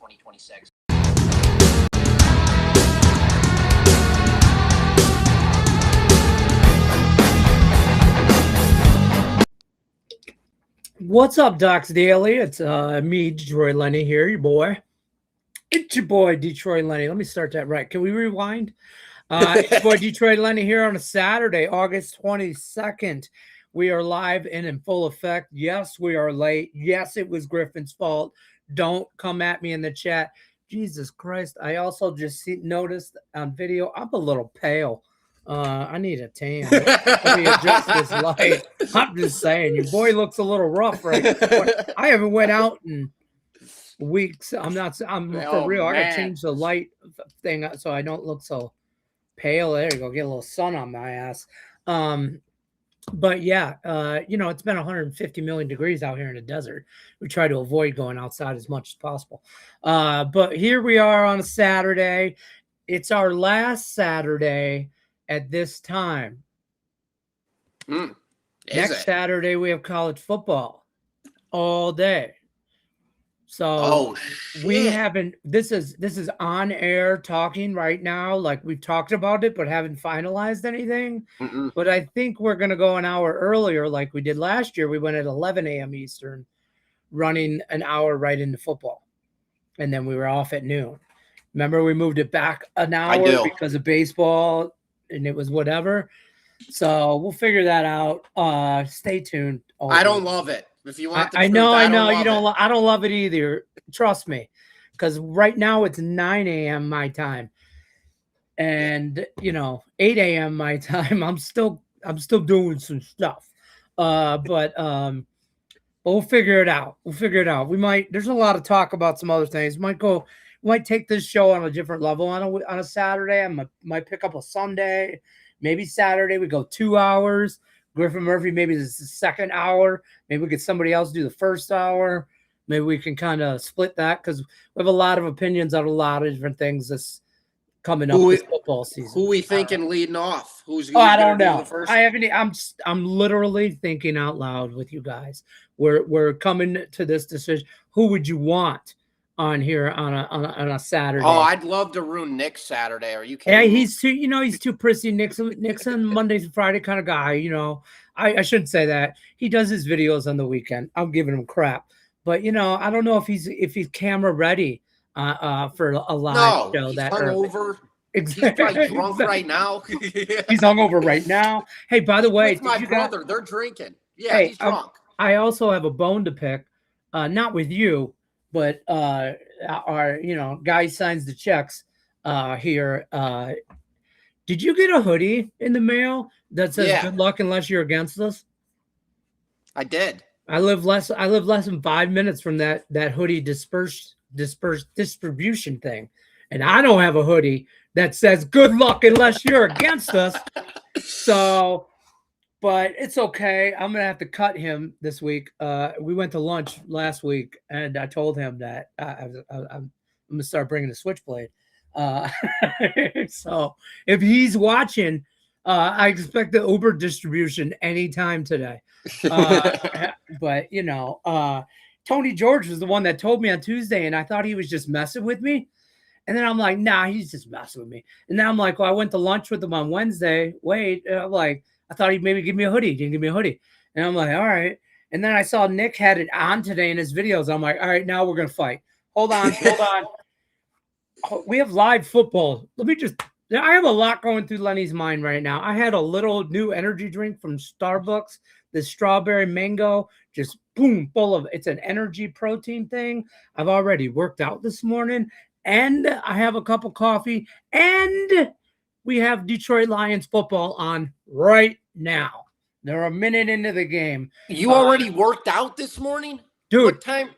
2026. What's up, Docs Daily? It's me, Detroit Lenny here, your boy. It's your boy, Detroit Lenny. Let me start that right. Can we rewind? It's your boy, Detroit Lenny here on a Saturday, August 22nd. We are live and in full effect. Yes, we are late. Yes, it was Griffin's fault. Don't come at me in the chat. Jesus Christ. I also just noticed on video, I'm a little pale. I need a tan. Let me adjust this light. I'm just saying, your boy looks a little rough right now. I haven't went out in weeks. I'm for real. I gotta change the light thing so I don't look so pale. There you go. Get a little sun on my ass. But yeah, it's been 150 million degrees out here in the desert. We try to avoid going outside as much as possible. But here we are on a Saturday. It's our last Saturday at this time. Next Saturday, we have college football all day. So we haven't, this is on air talking right now. Like we've talked about it, but haven't finalized anything. But I think we're going to go an hour earlier. Like we did last year. We went at 11 a.m. Eastern, running an hour right into football. And then we were off at noon. Remember, we moved it back an hour because of baseball and it was whatever. So we'll figure that out. Stay tuned. I don't love it. If you want I know you don't. I don't love it either. Trust me, because right now it's 9 a.m. my time, and 8 a.m. my time. I'm still doing some stuff, but we'll figure it out. We might. There's a lot of talk about some other things. We might take this show on a different level on a Saturday. I might pick up a Sunday, maybe Saturday. We go 2 hours. Griffin Murphy, maybe this is the second hour. Maybe we get somebody else do the first hour. Maybe we can kind of split that because we have a lot of opinions on a lot of different things that's coming up this football season. Who we thinking leading off? Who's I don't know. I haven't. I'm literally thinking out loud with you guys. We're coming to this decision. Who would you want on here on a Saturday? Oh, I'd love to ruin Nick's Saturday. Are you kidding? Yeah, he's too prissy. Nixon Monday to Friday kind of guy. I shouldn't say that. He does his videos on the weekend. I'm giving him crap, but I don't know if he's camera ready for a live show. He's that hungover. Exactly. He's probably drunk right now. He's hungover right now. Hey, by the way, with my brother, they're drinking. Yeah, hey, he's drunk. I also have a bone to pick, not with you. But our guy signs the checks here. Did you get a hoodie in the mail that says "Good luck unless you're against us"? I did. I live less than 5 minutes from that hoodie distribution thing, and I don't have a hoodie that says "Good luck unless you're against us." So. But it's okay. I'm going to have to cut him this week. We went to lunch last week, and I told him that I'm going to start bringing a switchblade. So if he's watching, I expect the Uber distribution anytime today. But, Tony George was the one that told me on Tuesday, and I thought he was just messing with me. And then I'm like, nah, he's just messing with me. And then I'm like, well, I went to lunch with him on Wednesday. Wait, and I'm like, I thought he'd maybe give me a hoodie. He didn't give me a hoodie. And I'm like, all right. And then I saw Nick had it on today in his videos. I'm like, all right, now we're going to fight. Hold on. We have live football. I have a lot going through Lenny's mind right now. I had a little new energy drink from Starbucks, the strawberry mango, just boom, full of, it's an energy protein thing. I've already worked out this morning, and I have a cup of coffee, and we have Detroit Lions football on right now. They're a minute into the game. You already worked out this morning? Dude. What time?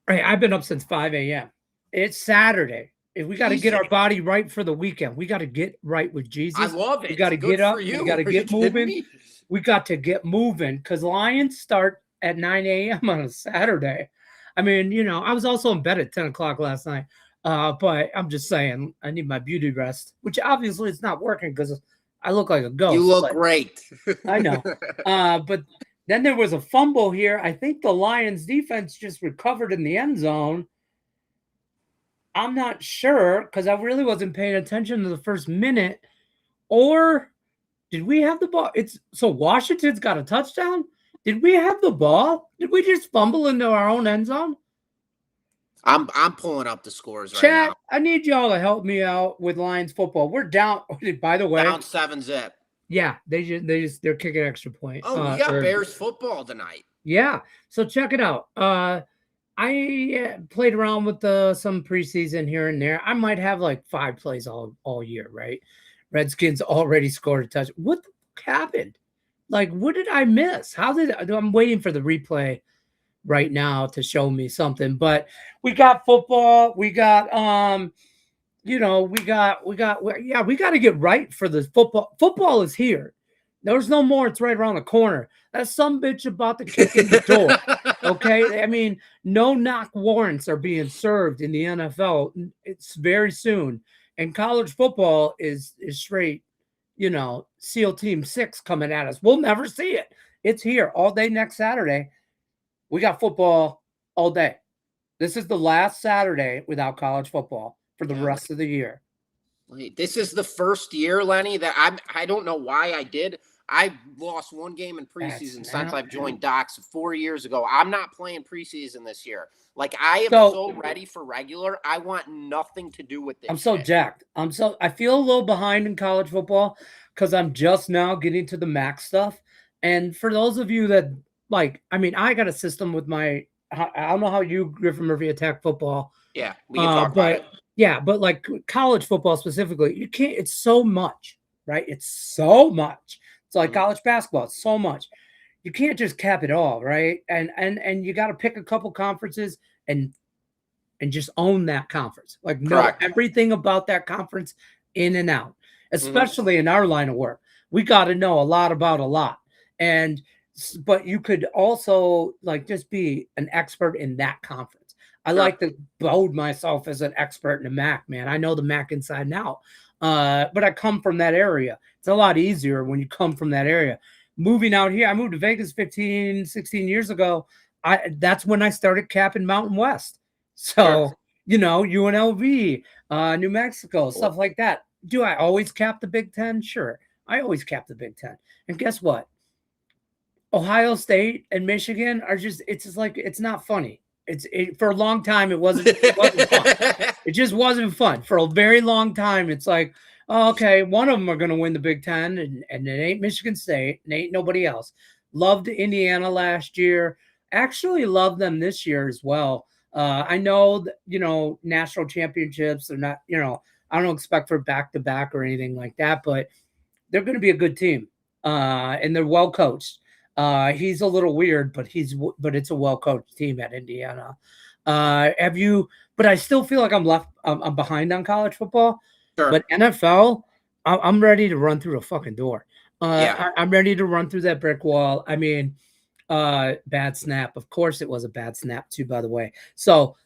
Hey, I've been up since 5 a.m. It's Saturday. If we got to get our body right for the weekend. We got to get right with Jesus. I love it. We got to get up. We got to get moving. We got to get moving because Lions start at 9 a.m. on a Saturday. I mean, I was also in bed at 10 o'clock last night. But I'm just saying, I need my beauty rest, which obviously it's not working because I look like a ghost. You look great. I know. But then there was a fumble here. I think the Lions defense just recovered in the end zone. I'm not sure because I really wasn't paying attention to the first minute. Or did we have the ball? So Washington's got a touchdown. Did we have the ball? Did we just fumble into our own end zone? I'm pulling up the scores right Chat, now. I need y'all to help me out with Lions football. We're down. By the way, Down 7-zip. yeah, they're kicking extra point. Oh, we got Bears football tonight. Yeah, so check it out. I played around with some preseason here and there. I might have like 5 plays all year, right? Redskins already scored a touch. What the fuck happened? Like, what did I miss? I'm waiting for the replay right now to show me something. But we got football. We got we got to get right for the football. Football is here. There's no more. It's right around the corner. That's some bitch about to kick in the door. Okay. I mean, no knock warrants are being served in the NFL. It's very soon. And college football is straight, SEAL Team 6 coming at us. We'll never see it. It's here all day next Saturday. We got football all day. This is the last Saturday without college football for the rest of the year. This is the first year, Lenny, that I don't know why I did. I lost 1 game in preseason since I've joined Docs 4 years ago. I'm not playing preseason this year. Like, I am so ready for regular. I want nothing to do with this. I'm so jacked. I feel a little behind in college football because I'm just now getting to the max stuff. And for those of you that I got a system with I don't know how you, Griffin Murphy, attack football. Yeah, we can talk about it. Yeah, but like college football specifically, you can't. It's so much, right? It's so much. It's like college basketball. It's so much. You can't just cap it all, right? And you got to pick a couple conferences and just own that conference. Like know everything about that conference in and out, especially in our line of work. We got to know a lot about a lot. But you could also like just be an expert in that conference. I like to bold myself as an expert in the MAC, man. I know the MAC inside and out. But I come from that area. It's a lot easier when you come from that area. Moving out here, I moved to Vegas 15, 16 years ago. That's when I started capping Mountain West. So, UNLV, New Mexico, stuff like that. Do I always cap the Big Ten? Sure. I always cap the Big Ten. And guess what? Ohio State and Michigan are it's not funny. For a long time, it wasn't fun. It just wasn't fun. For a very long time, it's like, oh, okay, one of them are going to win the Big Ten, and it ain't Michigan State, and ain't nobody else. Loved Indiana last year. Actually loved them this year as well. I know that, national championships are not, I don't expect for back-to-back or anything like that, but they're going to be a good team, and they're well coached. He's a little weird, but it's a well-coached team at Indiana. But I still feel like I'm behind on college football. Sure. But NFL, I'm ready to run through a fucking door. I'm ready to run through that brick wall. I mean, bad snap. Of course it was a bad snap too, by the way. So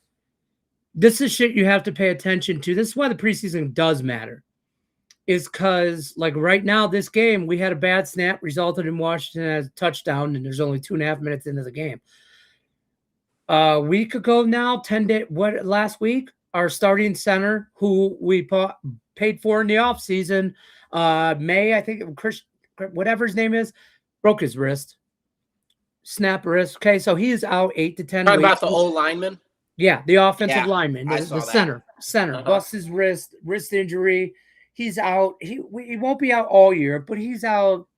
this is shit you have to pay attention to. This is why the preseason does matter. Is because, like, right now, this game, we had a bad snap, resulted in Washington as a touchdown, and there's only 2.5 minutes into the game. A week ago now, 10 days, last week, our starting center, who we paid for in the offseason, May, I think, Chris, whatever his name is, broke his wrist. Snap wrist. Okay, so he is out 8 to 10 Talking weeks. about the old lineman? Yeah, the offensive lineman, the center. Uh-huh. Busts his wrist injury. He's out. He won't be out all year, but he's out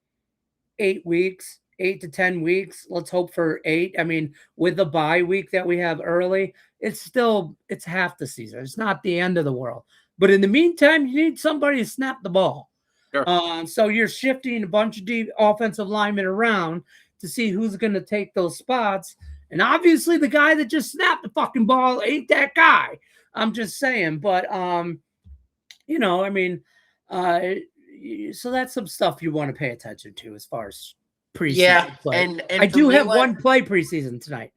8 weeks, 8 to 10 weeks. Let's hope for 8. I mean, with the bye week that we have early, it's half the season. It's not the end of the world. But in the meantime, you need somebody to snap the ball. Sure. So you're shifting a bunch of offensive linemen around to see who's going to take those spots. And obviously, the guy that just snapped the fucking ball ain't that guy. I'm just saying. But so that's some stuff you want to pay attention to as far as preseason. Yeah, play. and I do have one play preseason tonight.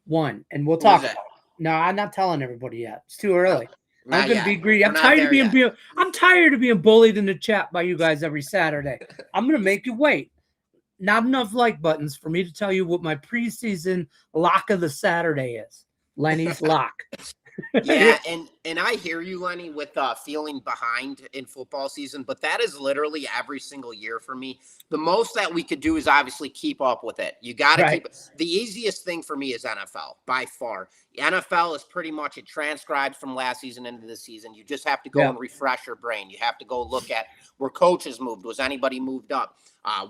One, and we'll talk about it. No, I'm not telling everybody yet. It's too early. I'm going to be greedy. I'm tired of being bullied in the chat by you guys every Saturday. I'm going to make you wait. Not enough like buttons for me to tell you what my preseason lock of the Saturday is. Lenny's lock. Yeah, and I hear you, Lenny, with feeling behind in football season, but that is literally every single year for me. The most that we could do is obviously keep up with it. You got to Right. keep it. The easiest thing for me is NFL by far. The NFL is pretty much it transcribes from last season into this season. You just have to go and refresh your brain. You have to go look at where coaches moved. Was anybody moved up?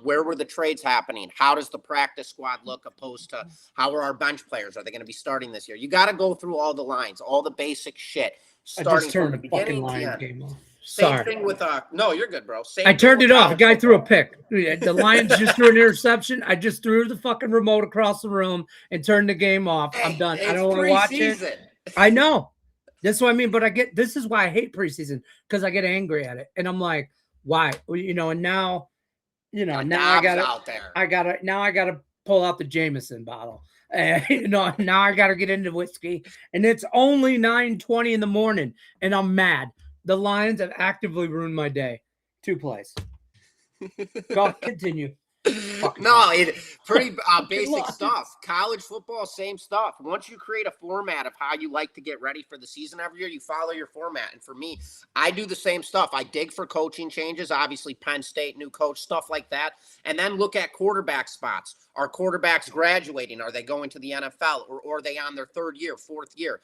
Where were the trades happening? How does the practice squad look opposed to how are our bench players? Are they going to be starting this year? You got to go through all the lines, all the basic shit, starting from the beginning to the end. Game off. Same thing with no, you're good, bro. Same I turned it off. The guy threw a pick. pick. The Lions just threw an interception. I just threw the fucking remote across the room and turned the game off. I'm done. I don't want to watch it. I know. That's what I mean. But this is why I hate preseason, because I get angry at it. And I'm like, why? And now, now I gotta pull out the Jameson bottle. Now I gotta get into whiskey. And it's only 9:20 in the morning, and I'm mad. The Lions have actively ruined my day. 2 plays. Go continue. No, pretty basic stuff. College football, same stuff. Once you create a format of how you like to get ready for the season every year, you follow your format. And for me, I do the same stuff. I dig for coaching changes, obviously Penn State, new coach, stuff like that. And then look at quarterback spots. Are quarterbacks graduating? Are they going to the NFL? Or are they on their 3rd year, 4th year?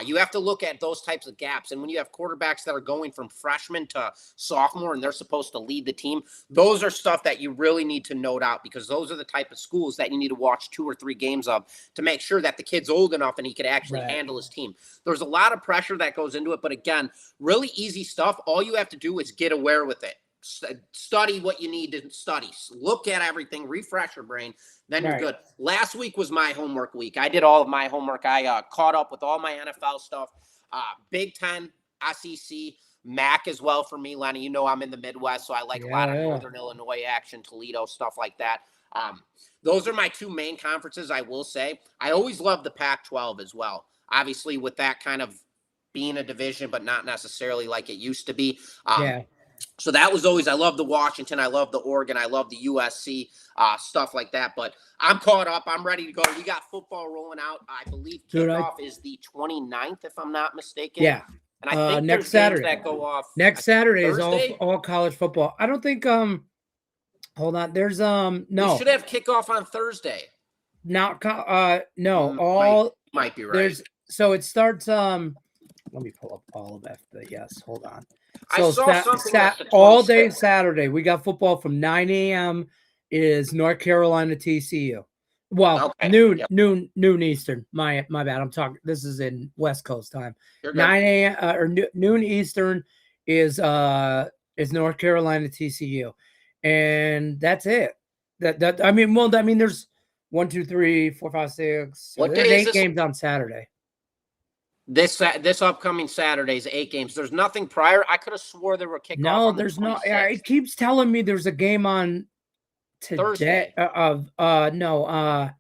You have to look at those types of gaps. And when you have quarterbacks that are going from freshman to sophomore and they're supposed to lead the team, those are stuff that you really need to note out, because those are the type of schools that you need to watch 2 or 3 games of to make sure that the kid's old enough and he could actually handle his team. There's a lot of pressure that goes into it. But again, really easy stuff. All you have to do is get aware with it. Study what you need to study. Look at everything. Refresh your brain. Then you're good. Last week was my homework week. I did all of my homework. I caught up with all my NFL stuff. Big Ten, SEC, MAC as well for me, Lenny. You know I'm in the Midwest, so I like a lot of Northern Illinois action, Toledo, stuff like that. Those are my 2 main conferences, I will say. I always love the Pac-12 as well. Obviously, with that kind of being a division, but not necessarily like it used to be. So that was always, I love the Washington, I love the Oregon, I love the USC, stuff like that. But I'm caught up. I'm ready to go. We got football rolling out. I believe kickoff is the 29th, if I'm not mistaken. Yeah. And I think next Saturday that go off. Next Saturday is all college football. I don't think hold on. There's no. We should have kickoff on Thursday. No, all might be right. So it starts let me pull up all of that. Yes, hold on. So I saw something all day Saturday. We got football from 9 a.m. is North Carolina TCU. Well, noon Eastern. My bad. I'm talking. This is in West Coast time. 9 a.m. Or noon Eastern is North Carolina TCU, and that's it. I mean, there's 1, 2, 3, 4, 5, 6. What there's day 8 games on Saturday. This upcoming Saturday's 8 games. There's nothing prior. I could have swore there were kickoff. No, there's not. It keeps telling me there's a game on today. Thursday.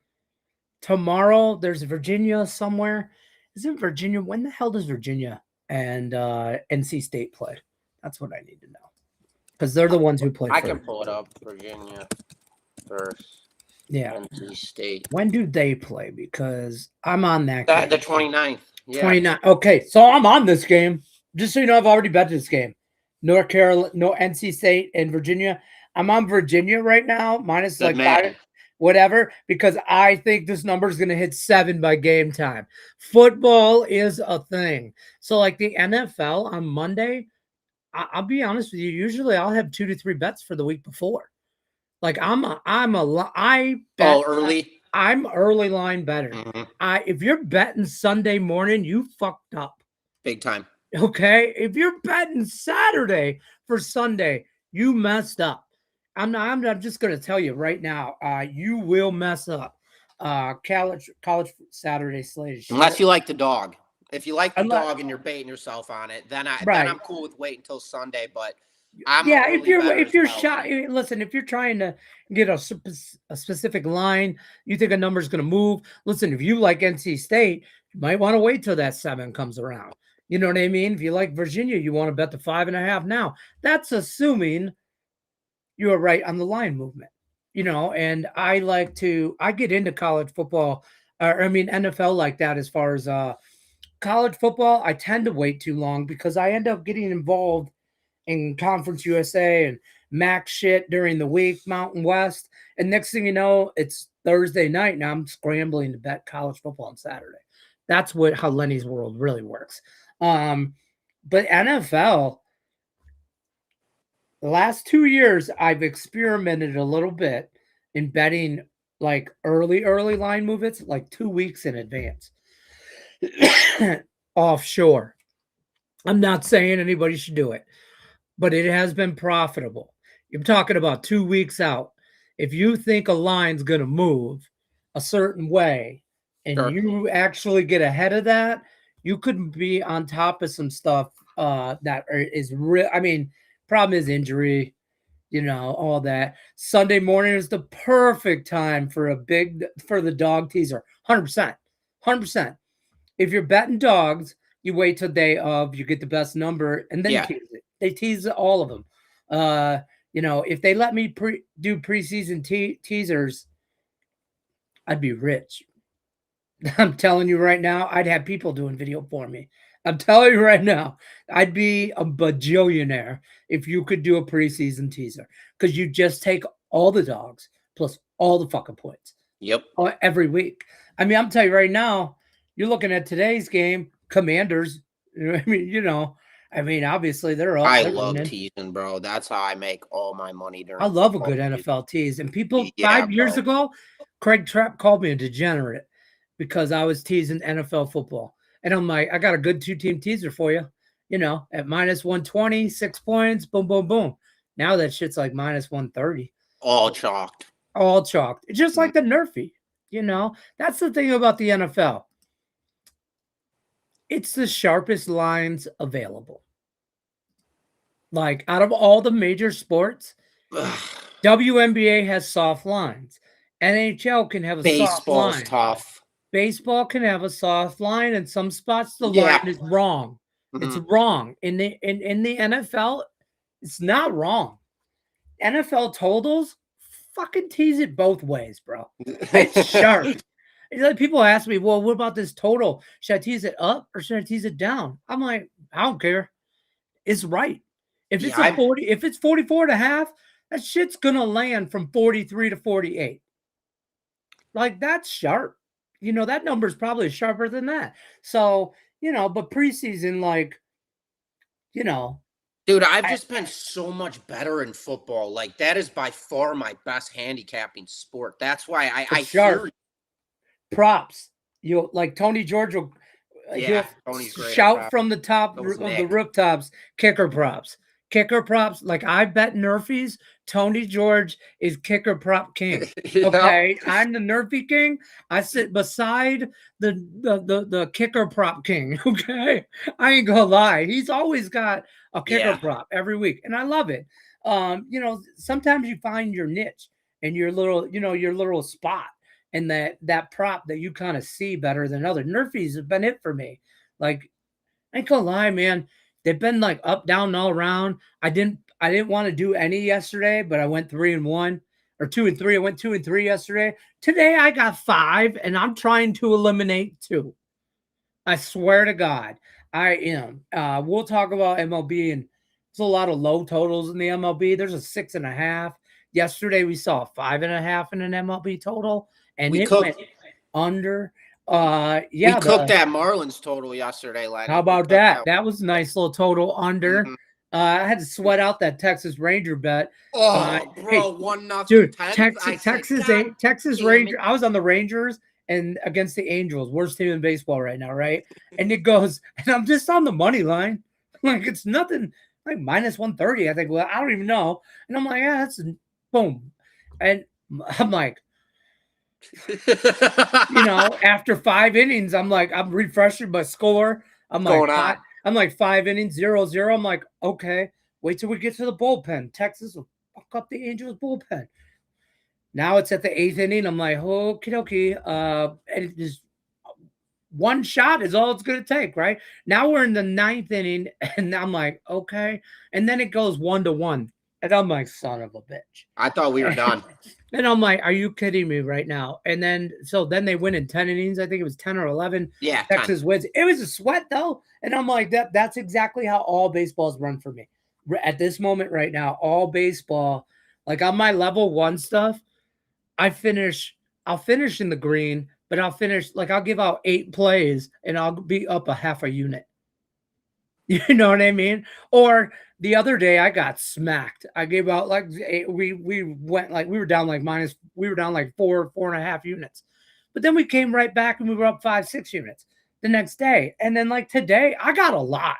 Tomorrow there's Virginia somewhere. Isn't Virginia? When the hell does Virginia and NC State play? That's what I need to know, because they're the ones who play. I can pull it up. Virginia first. Yeah. NC State. When do they play? Because I'm on that. The 29th. Yeah. 29. Okay, so I'm on this game. Just so you know, I've already bet this game. North Carolina, NC State, and Virginia. I'm on Virginia right now, minus like 5, whatever, because I think this number is going to hit 7 by game time. Football is a thing. So like the NFL on Monday, I'll be honest with you. Usually I'll have 2 to 3 bets for the week before. Like I bet early. I'm early line better. Mm-hmm. If you're betting Sunday morning, you fucked up. Big time. Okay. If you're betting Saturday for Sunday, you messed up. I'm not just going to tell you right now. You will mess up. College Saturday slate. Unless you like the dog. If you like the dog and you're baiting yourself on it, then I'm cool with waiting until Sunday. But if you're shot, listen, if you're trying to get a specific line, you think a number is going to move. Listen, if you like NC State, you might want to wait till that 7 comes around. You know what I mean? If you like Virginia, you want to bet the 5.5 now. That's assuming you are right on the line movement. And I get into college football, NFL like that as far as college football, I tend to wait too long because I end up getting involved in Conference USA and MAC shit during the week, Mountain West. And next thing you know, it's Thursday night and I'm scrambling to bet college football on Saturday. That's how Lenny's world really works. But NFL, the last 2 years, I've experimented a little bit in betting like early line movements, like 2 weeks in advance. Offshore. I'm not saying anybody should do it, but it has been profitable. You're talking about 2 weeks out. If you think a line's going to move a certain way and you actually get ahead of that, you could be on top of some stuff that is real. I mean, problem is injury, all that. Sunday morning is the perfect time for the dog teaser. 100%. 100%. If you're betting dogs, you wait till day of, you get the best number, and then tease it. They tease all of them. If they let me do preseason teasers, I'd be rich. I'm telling you right now, I'd have people doing video for me. I'm telling you right now, I'd be a bajillionaire if you could do a preseason teaser, because you just take all the dogs plus all the fucking points. Yep. Every week. I mean, I'm telling you right now, you're looking at today's game, Commanders. Obviously they're up. I love teasing, bro. That's how I make all my money during. I love a good NFL tease. And people 5 years ago, Craig Trapp called me a degenerate because I was teasing NFL football. And I'm like, I got a good 2-team teaser for you. At minus 120, 6 points, boom, boom, boom. Now that shit's like minus 130. All chalked. It's just like the Nerfy. That's the thing about the NFL. It's the sharpest lines available. Like, out of all the major sports, WNBA has soft lines. NHL can have a soft line. Baseball's tough. Baseball can have a soft line. In some spots, the line is wrong. Mm-hmm. It's wrong. In the NFL, it's not wrong. NFL totals, fucking tease it both ways, bro. It's sharp. People ask me, well, what about this total? Should I tease it up or should I tease it down? I'm like, I don't care. It's right. If it's 40, if it's 44.5, that shit's gonna land from 43 to 48. Like, that's sharp. That number is probably sharper than that. So, but preseason, Dude, I've just been so much better in football. Like, that is by far my best handicapping sport. That's why I hear you. Props. Like Tony George will Tony's great shout from the top of the rooftops, kicker props. Kicker props. Like, I bet Nerfies, Tony George is kicker prop king. Okay. I'm the Nerfy king. I sit beside the kicker prop king. Okay. I ain't gonna lie. He's always got a kicker prop every week. And I love it. Sometimes you find your niche and your little spot. And that prop that you kind of see better than other. Nerfies have been it for me. Like, I ain't gonna lie, man. They've been like up, down, all around. I didn't want to do any yesterday, but I went 3-1 or 2-3. I went 2-3 yesterday. Today I got 5, and I'm trying to eliminate 2. I swear to God, I am. We'll talk about MLB, and there's a lot of low totals in the MLB. There's a 6.5. Yesterday we saw a 5.5 in an MLB total. And it went under. We cooked that Marlins total yesterday, Lenny. How about that? That was a nice little total under. Mm-hmm. I had to sweat out that Texas Ranger bet. Oh, bro, 1-0. Dude, Texas Ranger. I was on the Rangers and against the Angels, worst team in baseball right now, right? And it goes, and I'm just on the money line. Like, it's nothing, like minus 130. I think, well, I don't even know. And I'm like, that's boom. And I'm like, after 5 innings, I'm like, I'm refreshing my score. I'm like 5 innings, 0-0. I'm like, okay, wait till we get to the bullpen. Texas will fuck up the Angels bullpen. Now it's at the 8th inning. I'm like, okie dokie. And it just one shot is all it's going to take, right? Now we're in the 9th inning, and I'm like, okay. And then it goes 1-1. And I'm like, son of a bitch. I thought we were done. And I'm like, are you kidding me right now? And then they win in 10 innings. I think it was 10 or 11. Yeah, Texas wins. It was a sweat though. And I'm like, that's exactly how all baseball's run for me. At this moment right now, all baseball, like on my level 1 stuff, I'll finish in the green, but I'll give out 8 plays and I'll be up a half a unit. You know what I mean? Or the other day I got smacked. I gave out like we were down like 4.5 units. But then we came right back and we were up 5-6 units the next day. And then like today, I got a lot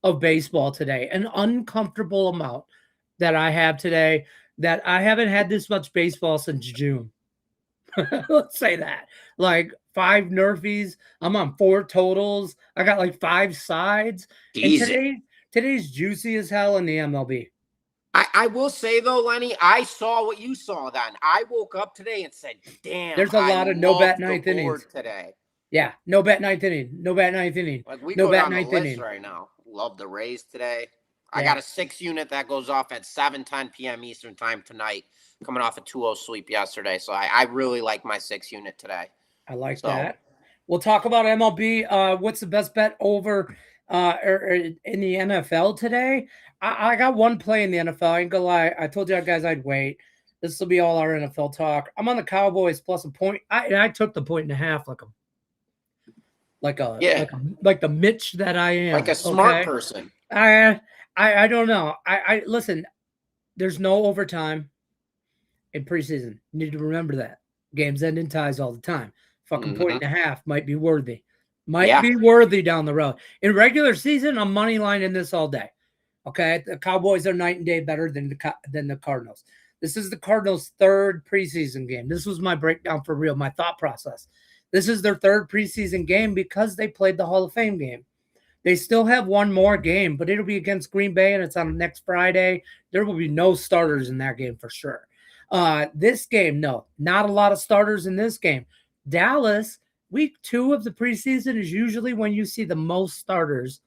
of baseball today, an uncomfortable amount that I have today that I haven't had this much baseball since June. Let's say that. Like 5 nerfies. I'm on 4 totals. I got like 5 sides. Easy. And today's juicy as hell in the MLB. I will say though, Lenny, I saw what you saw then. I woke up today and said, damn, there's a lot of no bat ninth innings today. Yeah, no bat ninth inning. No bat ninth inning. Like we no go bat down the ninth list inning right now. Love the Rays today. Yeah. I got a 6 unit that goes off at 7:10 p.m. Eastern time tonight, coming off a 2-0 sweep yesterday. So I really like my 6 unit today. I like that. We'll talk about MLB. What's the best bet over in the NFL today? I got one play in the NFL. I ain't gonna lie. I told you guys I'd wait. This will be all our NFL talk. I'm on the Cowboys plus a point. I took the 1.5 like the Mitch that I am. Like a smart person. I don't know. I listen, there's no overtime in preseason. You need to remember that. Games end in ties all the time. Fucking 1.5 might be worthy. Be worthy down the road. In regular season, I'm money lining this all day. Okay, the Cowboys are night and day better than the Cardinals. This is the Cardinals' 3rd preseason game. This was my breakdown for real, my thought process. This is their 3rd preseason game because they played the Hall of Fame game. They still have one more game, but it'll be against Green Bay, and it's on next Friday. There will be no starters in that game for sure. This game, no, not a lot of starters in this game. Dallas, week 2 of the preseason is usually when you see the most starters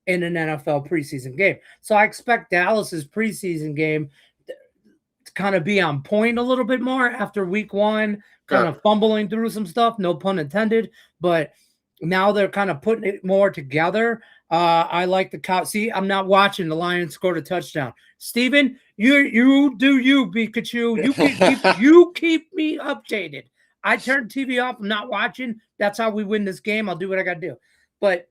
in an NFL preseason game. So I expect Dallas's preseason game to kind of be on point a little bit more after week 1, kind of fumbling through some stuff, no pun intended, but now they're kind of putting it more together. I like the cow. See, I'm not watching. The Lions scored a touchdown. Steven, you do you, Pikachu. You keep me updated. I turned TV off. I'm not watching. That's how we win this game. I'll do what I got to do. But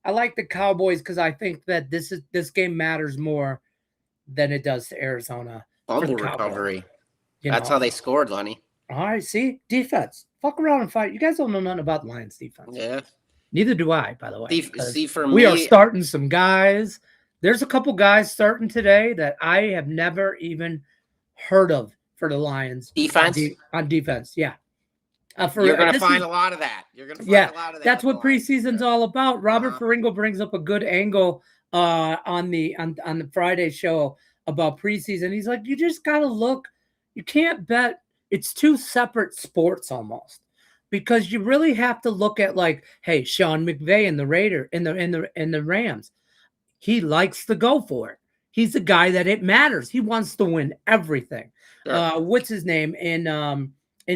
I like the Cowboys because I think that this game matters more than it does to Arizona. Fumble recovery. That's how they scored, Lenny. All right, see? Defense. Fuck around and fight. You guys don't know nothing about Lions defense. Yeah. Neither do I, by the way. See, for me, we are starting some guys. There's a couple guys starting today that I have never even heard of for the Lions. Defense? On defense, yeah. You're going to find a lot of that. You're going to find a lot of that. That's what preseason's all about. Robert Ferringo brings up a good angle on the Friday show about preseason. He's like, you just got to look. You can't bet. It's 2 separate sports almost, because you really have to look at like, hey, Sean McVay and the Rams. He likes to go for it. He's the guy that it matters. He wants to win everything. Sure. What's his name in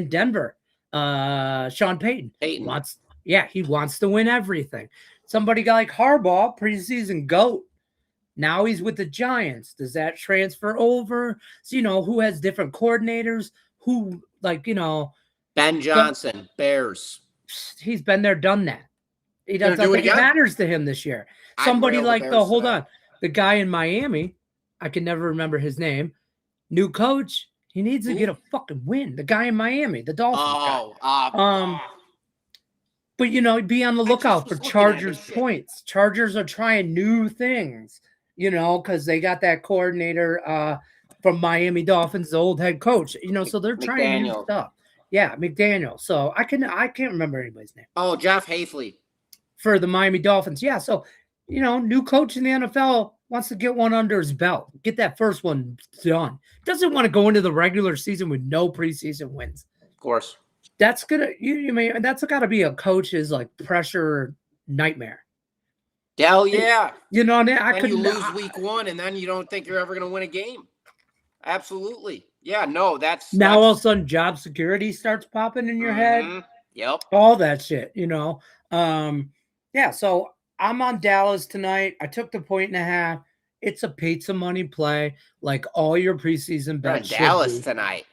Denver? Sean Payton. He wants to win everything. Somebody like Harbaugh, preseason GOAT. Now he's with the Giants. Does that transfer over? So, who has different coordinators? Who, Ben Johnson, Bears. He's been there, done that. He doesn't think it matters to him this year. Somebody like the guy in Miami, I can never remember his name. New coach. He needs to get a fucking win. The guy in Miami, the Dolphins guy. But, be on the lookout for Chargers points. Chargers are trying new things, because they got that coordinator from Miami Dolphins, the old head coach, so they're trying new stuff. Yeah, McDaniel. So I can't remember anybody's name. Oh, Jeff Hafley. For the Miami Dolphins. Yeah, so, new coach in the NFL wants to get one under his belt. Get that first one done. Doesn't want to go into the regular season with no preseason wins. Of course. That's gonna that's got to be a coach's pressure nightmare. Hell yeah. I could lose week 1 and then you don't think you're ever gonna win a game. Absolutely. Yeah, no, Now all of a that's sudden job security starts popping in your head. mhm. Yep. All that shit, yeah, so I'm on Dallas tonight. I took the 1.5. It's a pizza money play, like all your preseason You're bets in should Dallas be. tonight.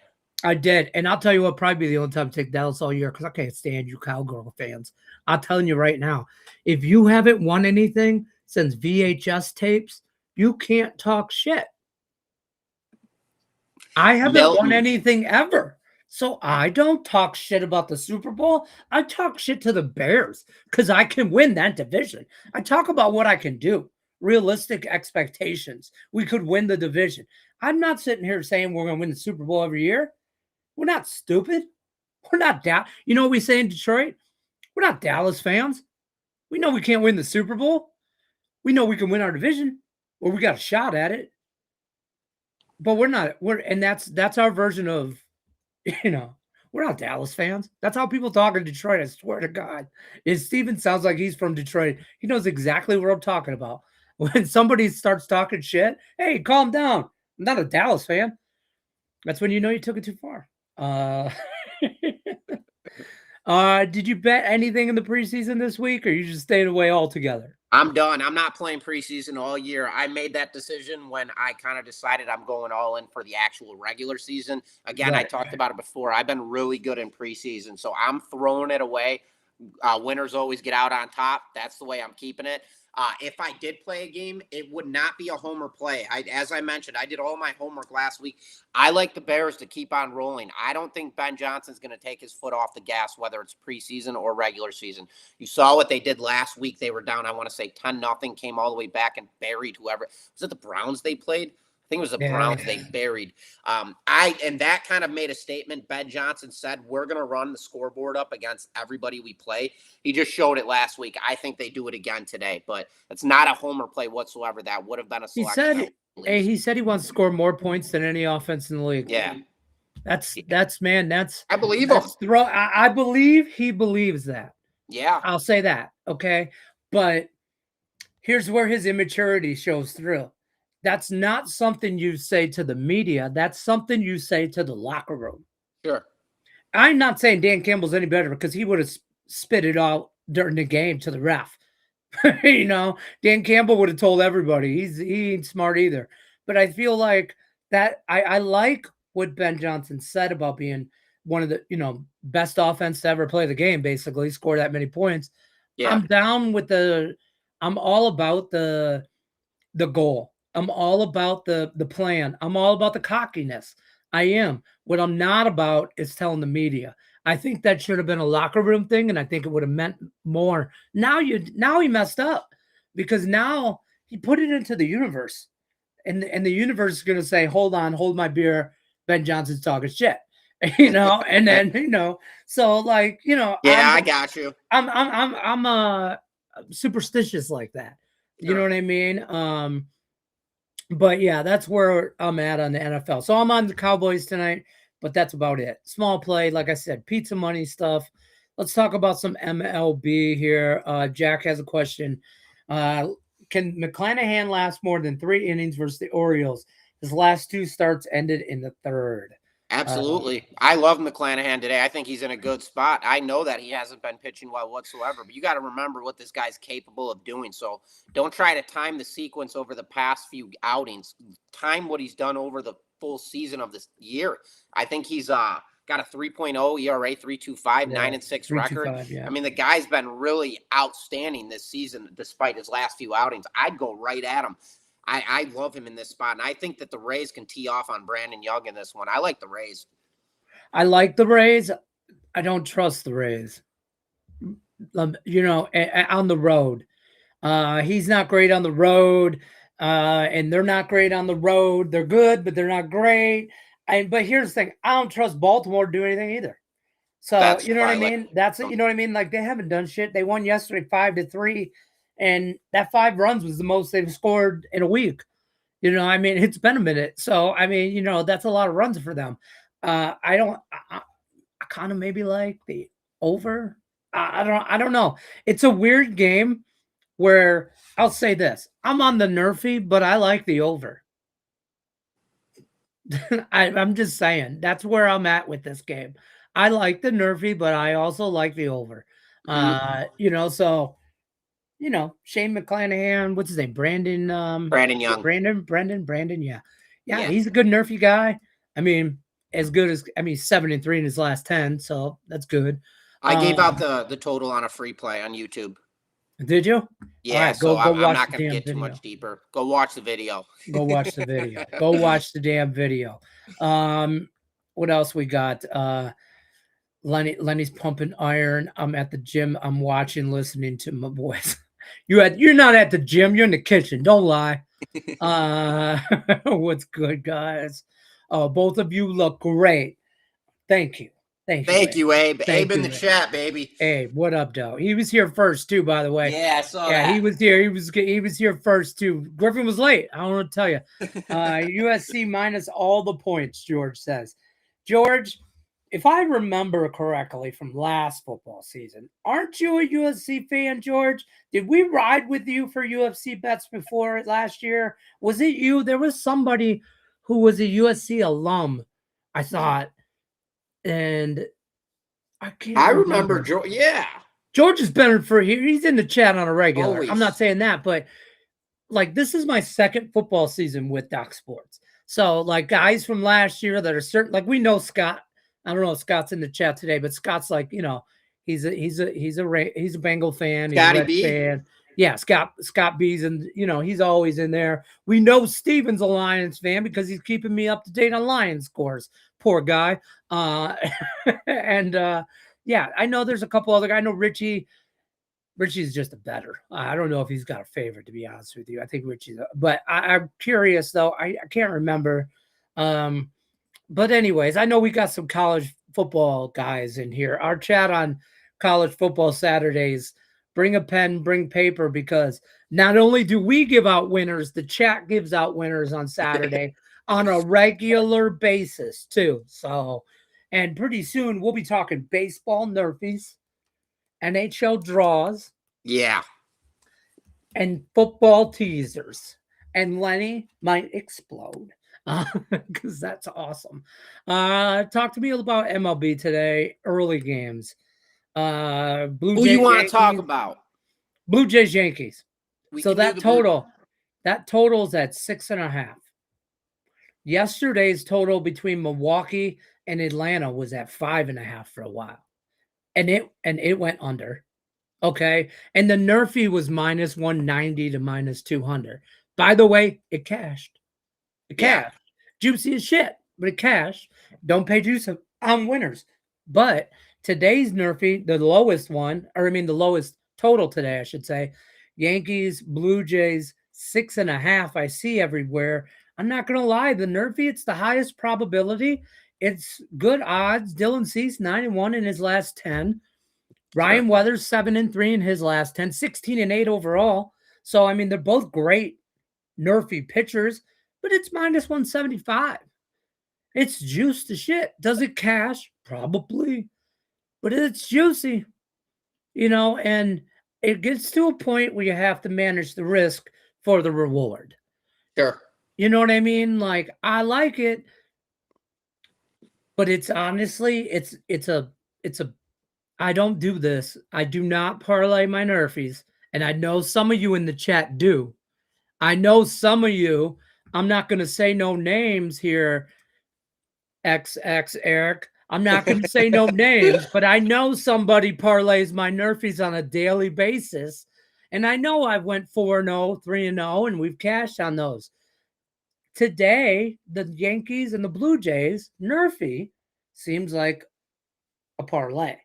I did, and I'll tell you what, probably be the only time I take Dallas all year because I can't stand you Cowgirl fans. I'm telling you right now, if you haven't won anything since VHS tapes, you can't talk shit. I haven't won Milton. anything ever. So I don't talk shit about the Super Bowl. I talk shit to the Bears because I can win that division. I talk about what I can do, realistic expectations. We could win the division. I'm not sitting here saying we're going to win the Super Bowl every year. We're not stupid. We're not You know what we say in Detroit? We're not Dallas fans. We know we can't win the Super Bowl. We know we can win our division, or we got a shot at it. But we're not. And that's our version of, we're not Dallas fans. That's how people talk in Detroit. I swear to God, Steven sounds like he's from Detroit. He knows exactly what I'm talking about. When somebody starts talking shit, hey, calm down. I'm not a Dallas fan. That's when you know you took it too far. Did you bet anything in the preseason this week, or you just staying away altogether? I'm done. I'm not playing preseason all year. I made that decision when I kind of decided I'm going all in for the actual regular season. Again, I talked about it before. I've been really good in preseason, so I'm throwing it away. Winners always get out on top. That's the way I'm keeping it. If I did play a game, it would not be a homer play. As I mentioned, I did all my homework last week. I like the Bears to keep on rolling. I don't think Ben Johnson's going to take his foot off the gas, whether it's preseason or regular season. You saw what they did last week. They were down, I want to say 10-0, came all the way back and buried whoever. Was it the Browns they played? I think it was the Browns they buried. And that kind of made a statement. Ben Johnson said, we're going to run the scoreboard up against everybody we play. He just showed it last week. I think they do it again today, but it's not a homer play whatsoever. That would have been a selection. He said he wants to score more points than any offense in the league. Yeah. That's I believe him. I believe he believes that. Yeah. I'll say that. Okay. But here's where his immaturity shows through. That's not something you say to the media. That's something you say to the locker room. Sure. I'm not saying Dan Campbell's any better because he would have spit it out during the game to the ref. Dan Campbell would have told everybody he ain't smart either. But I feel like that I like what Ben Johnson said about being one of the, best offense to ever play the game, basically score that many points. Yeah. I'm down with I'm all about the goal. I'm all about the plan. I'm all about the cockiness. I am. What I'm not about is telling the media. I think that should have been a locker room thing, and I think it would have meant more. Now he messed up because now he put it into the universe, and the universe is going to say, "Hold on, hold my beer." Ben Johnson's talking shit, and then so like Yeah, I got you. I'm superstitious like that. You know what I mean? But yeah, that's where I'm at on the NFL. So I'm on the Cowboys tonight, but that's about it. Small play, like I said, pizza money stuff. Let's talk about some MLB here. Jack has a question. Can McClanahan last more than 3 innings versus the Orioles? His last 2 starts ended in the 3rd. Absolutely. I love McClanahan today. I think he's in a good spot. I know that he hasn't been pitching well whatsoever, but you got to remember what this guy's capable of doing. So don't try to time the sequence over the past few outings. Time what he's done over the full season of this year. I think he's got a 3.0 ERA, 3.25, 9-6 record. Yeah. I mean, the guy's been really outstanding this season despite his last few outings. I'd go right at him. I love him in this spot, and I think that the Rays can tee off on Brandon Young in this one. I like the Rays. I like the Rays. I don't trust the Rays. On the road. He's not great on the road, and they're not great on the road. They're good, but they're not great. But here's the thing. I don't trust Baltimore to do anything either. So, you know what I mean? You know what I mean? Like, they haven't done shit. They won yesterday 5-3. And that 5 runs was the most they've scored in a week. I mean, it's been a minute. So, I mean, that's a lot of runs for them. I kind of maybe like the over. I don't know. It's a weird game where I'll say this. I'm on the Nerfy, but I like the over. I'm just saying that's where I'm at with this game. I like the nerfy, but I also like the over. So Shane McClanahan, what's his name? Brandon, Brandon Young. Brandon. Yeah. Yeah. He's a good nerfy guy. I mean, as good as 7-3 in his last 10, so that's good. I gave out the total on a free play on YouTube. Did you? Yeah, all right, so go I'm watch not the going to damn get too video. much deeper. Go watch the video. Go watch the video. Go watch the damn video. What else we got? Lenny's pumping iron. I'm at the gym. I'm watching, listening to my boys. You're not at the gym. You're in the kitchen. Don't lie. What's good, guys? Both of you look great. Thank you. Thank you, Abe. Thank Abe in you, the Abe. chat, baby. Abe, what up, Doe? He was here first too, by the way. Yeah, I saw that. He was here. He was here first too. Griffin was late. I don't know what to tell you. USC minus all the points, George says. George, if I remember correctly from last football season, aren't you a USC fan, George? Did we ride with you for UFC bets before last year? Was it you? There was somebody who was a USC alum, I thought. And I remember George. Yeah. George has been for here. He's in the chat on a regular. Always. I'm not saying that, but like this is my second football season with Doc Sports. So like guys from last year that are certain, like we know Scott. I don't know if Scott's in the chat today, but Scott's like, he's a Bengal fan. He's Scotty a Red B. fan. Yeah, Scott B's, and he's always in there. We know Steven's a Lions fan because he's keeping me up to date on Lions scores. Poor guy. Yeah, I know there's a couple other guys. I know Richie's just a better. I don't know if he's got a favorite, to be honest with you. I think Richie's, but I'm curious though. I can't remember. But anyways, I know we got some college football guys in here. Our chat on college football Saturdays. Bring a pen, bring paper, because not only do we give out winners, the chat gives out winners on Saturday on a regular basis too. So, and pretty soon we'll be talking baseball nerfies, NHL draws, yeah, and football teasers. And Lenny might explode because that's awesome. Talk to me about MLB today, early games. Who you want to talk about? Blue Jays Yankees. So that total's at 6.5. Yesterday's total between Milwaukee and Atlanta was at 5.5 for a while, and it went under. Okay, and the nerfy was minus 190 to minus 200. By the way, it cashed. Juicy as shit, but it cashed. Don't pay juice on winners, but today's nerfy, the lowest total today, I should say, Yankees, Blue Jays, 6.5. I see everywhere. I'm not going to lie. The nerfy, it's the highest probability. It's good odds. Dylan Cease, 9-1 in his last 10. Ryan Weathers, 7-3 in his last 10. 16-8 overall. So, I mean, they're both great nerfy pitchers, but it's minus 175. It's juice to shit. Does it cash? Probably. But it's juicy, and it gets to a point where you have to manage the risk for the reward. Sure. You know what I mean? Like, I like it, but it's honestly, I don't do this. I do not parlay my nerfies. And I know some of you in the chat do. I know some of you, I'm not going to say no names here, XX Eric. I'm not going to say no names, but I know somebody parlays my nerfies on a daily basis. And I know I went 4-0, 3-0, and we've cashed on those. Today, the Yankees and the Blue Jays, nerfy seems like a parlay.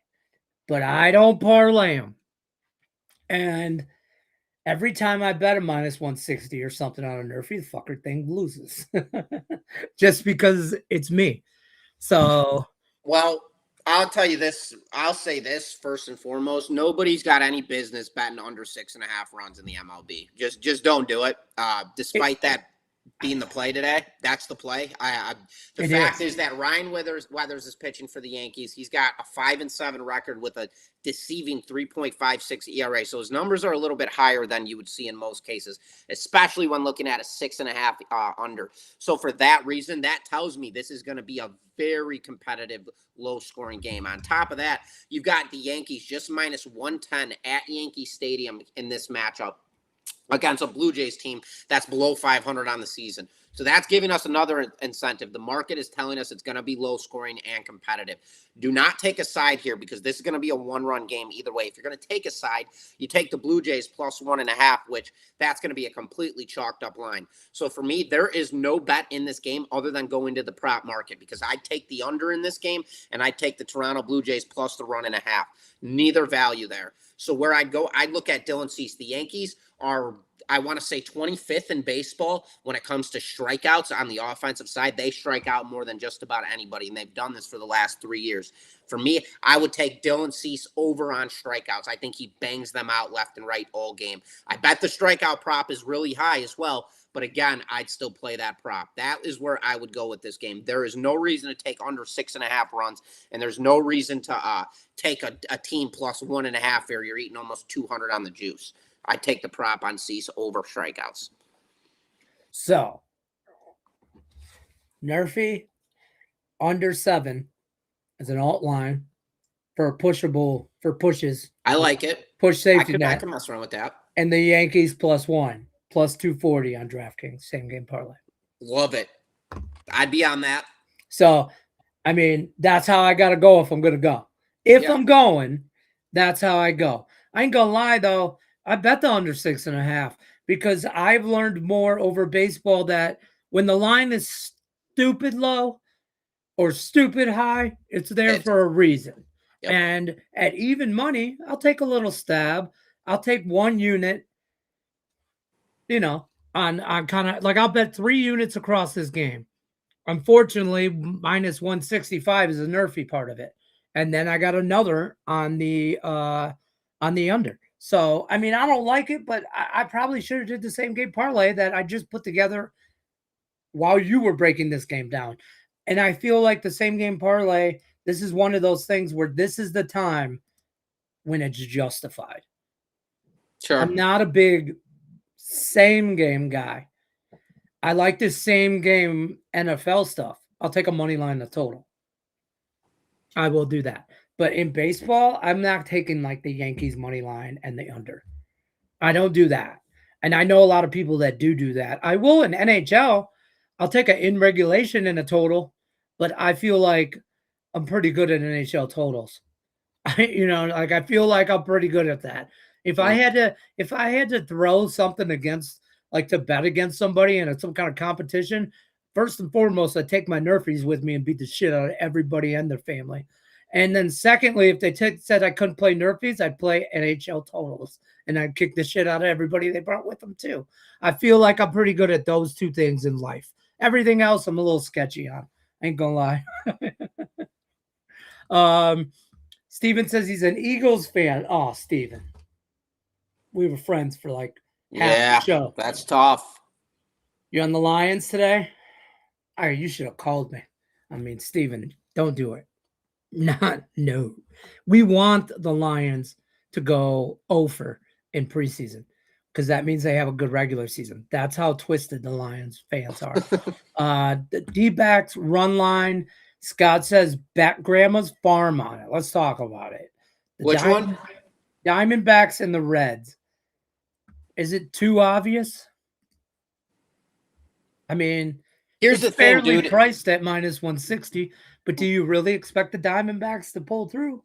But I don't parlay them. And every time I bet a minus 160 or something on a nerfy, the fucker thing loses. Just because it's me. So... Well, I'll tell you this. I'll say this first and foremost. Nobody's got any business betting under 6.5 runs in the MLB. Just don't do it. Despite that being the play today. That's the play. The fact is that Ryan Weathers is pitching for the Yankees. He's got a 5-7 record with a deceiving 3.56 ERA. So his numbers are a little bit higher than you would see in most cases, especially when looking at a 6.5 under. So for that reason, that tells me this is going to be a very competitive, low-scoring game. On top of that, you've got the Yankees just -110 at Yankee Stadium in this matchup against a Blue Jays team that's below 500 on the season. So that's giving us another incentive. The market is telling us it's going to be low scoring and competitive. Do not take a side here because this is going to be a one-run game either way. If you're going to take a side, you take the Blue Jays +1.5, which that's going to be a completely chalked up line. So for me, there is no bet in this game other than go into the prop market because I take the under in this game and I take the Toronto Blue Jays plus the 1.5. Neither value there. So where I'd go, I'd look at Dylan Cease. The Yankees are, I want to say, 25th in baseball when it comes to strikeouts on the offensive side. They strike out more than just about anybody, and they've done this for the last 3 years. For me, I would take Dylan Cease over on strikeouts. I think he bangs them out left and right all game. I bet the strikeout prop is really high as well, but again, I'd still play that prop. That is where I would go with this game. There is no reason to take under 6.5 runs, and there's no reason to take a team +1.5 here. You're eating almost 200 on the juice. I take the prop on Cease over strikeouts. So, Nerfy under 7 as an alt line for pushes. I like it. Push safety I net. can mess around with that. And the Yankees +1, +240 on DraftKings, same game parlay. Love it. I'd be on that. So, I mean, that's how I got to go if I'm going to go. If I'm going, that's how I go. I ain't going to lie, though. I bet the under 6.5 because I've learned more over baseball that when the line is stupid low or stupid high, it's there for a reason. Yep. And at even money, I'll take a little stab. I'll take 1 unit, on kind of like I'll bet 3 units across this game. Unfortunately, -165 is a nerfy part of it. And then I got another on the under. So, I mean, I don't like it, but I probably should have did the same game parlay that I just put together while you were breaking this game down. And I feel like the same game parlay, this is one of those things where this is the time when it's justified. Sure. I'm not a big same game guy. I like this same game NFL stuff. I'll take a money line, the total. I will do that. But in baseball, I'm not taking like the Yankees money line and the under. I don't do that. And I know a lot of people that do that. I will in NHL. I'll take an in regulation and a total, but I feel like I'm pretty good at NHL totals. I feel like I'm pretty good at that. If I had to throw something against, like to bet against somebody in some kind of competition, first and foremost, I take my Nerfies with me and beat the shit out of everybody and their family. And then secondly, if they said I couldn't play Nerfies, I'd play NHL totals and I'd kick the shit out of everybody they brought with them too. I feel like I'm pretty good at those 2 things in life. Everything else, I'm a little sketchy on. I ain't gonna lie. Steven says he's an Eagles fan. Oh, Steven. We were friends for like half the show. That's tough. You on the Lions today? All right, you should have called me. I mean, Steven, don't do it. No. We want the Lions to go over in preseason because that means they have a good regular season. That's how twisted the Lions fans are. The D-backs run line. Scott says bet Grandma's Farm on it. Let's talk about it. Which one? Diamondbacks and the Reds. Is it too obvious? I mean, here's the thing, fairly dude. Priced at -160, but do you really expect the Diamondbacks to pull through?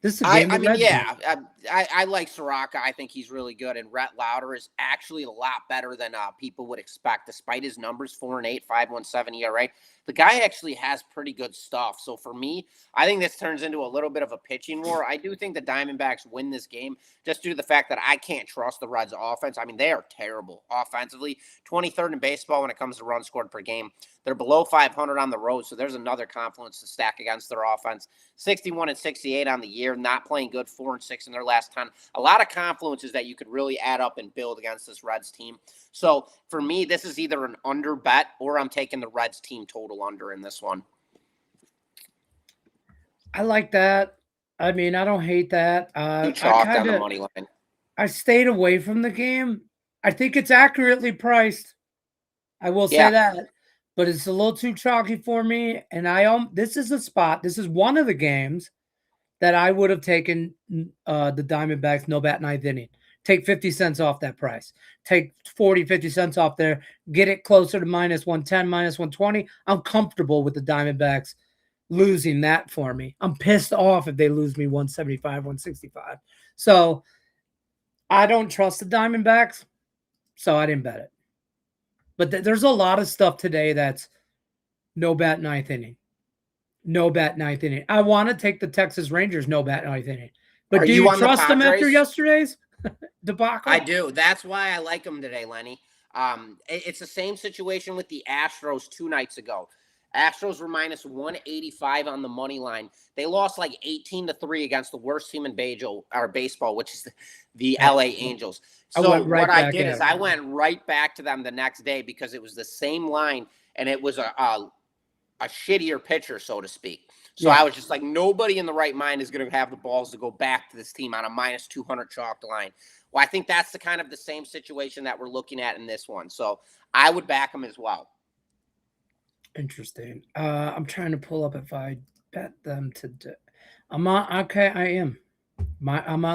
This is a game I like Soraka. I think he's really good, and Rhett Lauder is actually a lot better than people would expect, despite his numbers 4-8, 5.17 ERA. The guy actually has pretty good stuff. So for me, I think this turns into a little bit of a pitching war. I do think the Diamondbacks win this game just due to the fact that I can't trust the Reds' offense. I mean, they are terrible offensively. 23rd in baseball when it comes to runs scored per game. They're below 500 on the road, so there's another confluence to stack against their offense. 61 and 68 on the year, not playing good, 4-6 in their last last 10. A lot of confluences that you could really add up and build against this Reds team. So for me, this is either an under bet or I'm taking the Reds team total under in this one. I like that. I mean, I don't hate that. You chalked on the money line. I stayed away from the game. I think it's accurately priced. I will say that, but it's a little too chalky for me. And this is a spot. This is one of the games that I would have taken the Diamondbacks no bat ninth inning. Take 50 cents off that price. Take 40, 50 cents off there. Get it closer to minus 110, minus 120. I'm comfortable with the Diamondbacks losing that for me. I'm pissed off if they lose me 175, 165. So I don't trust the Diamondbacks, so I didn't bet it. But there's a lot of stuff today that's no bat ninth inning. No bat ninth inning. I want to take the Texas Rangers no bat ninth inning. But do you trust them after yesterday's debacle? I do. That's why I like them today, Lenny. It's the same situation with the Astros 2 nights ago. Astros were minus 185 on the money line. They lost like 18-3 against the worst team in baseball, which is the LA Angels. So what I did is I went right back to them the next day because it was the same line and it was a shittier pitcher, so to speak. So I was just like, nobody in the right mind is going to have the balls to go back to this team on a minus 200 chalked line. Well, I think that's the same situation that we're looking at in this one. So I would back them as well. Interesting. I'm trying to pull up if I bet them today. I'm on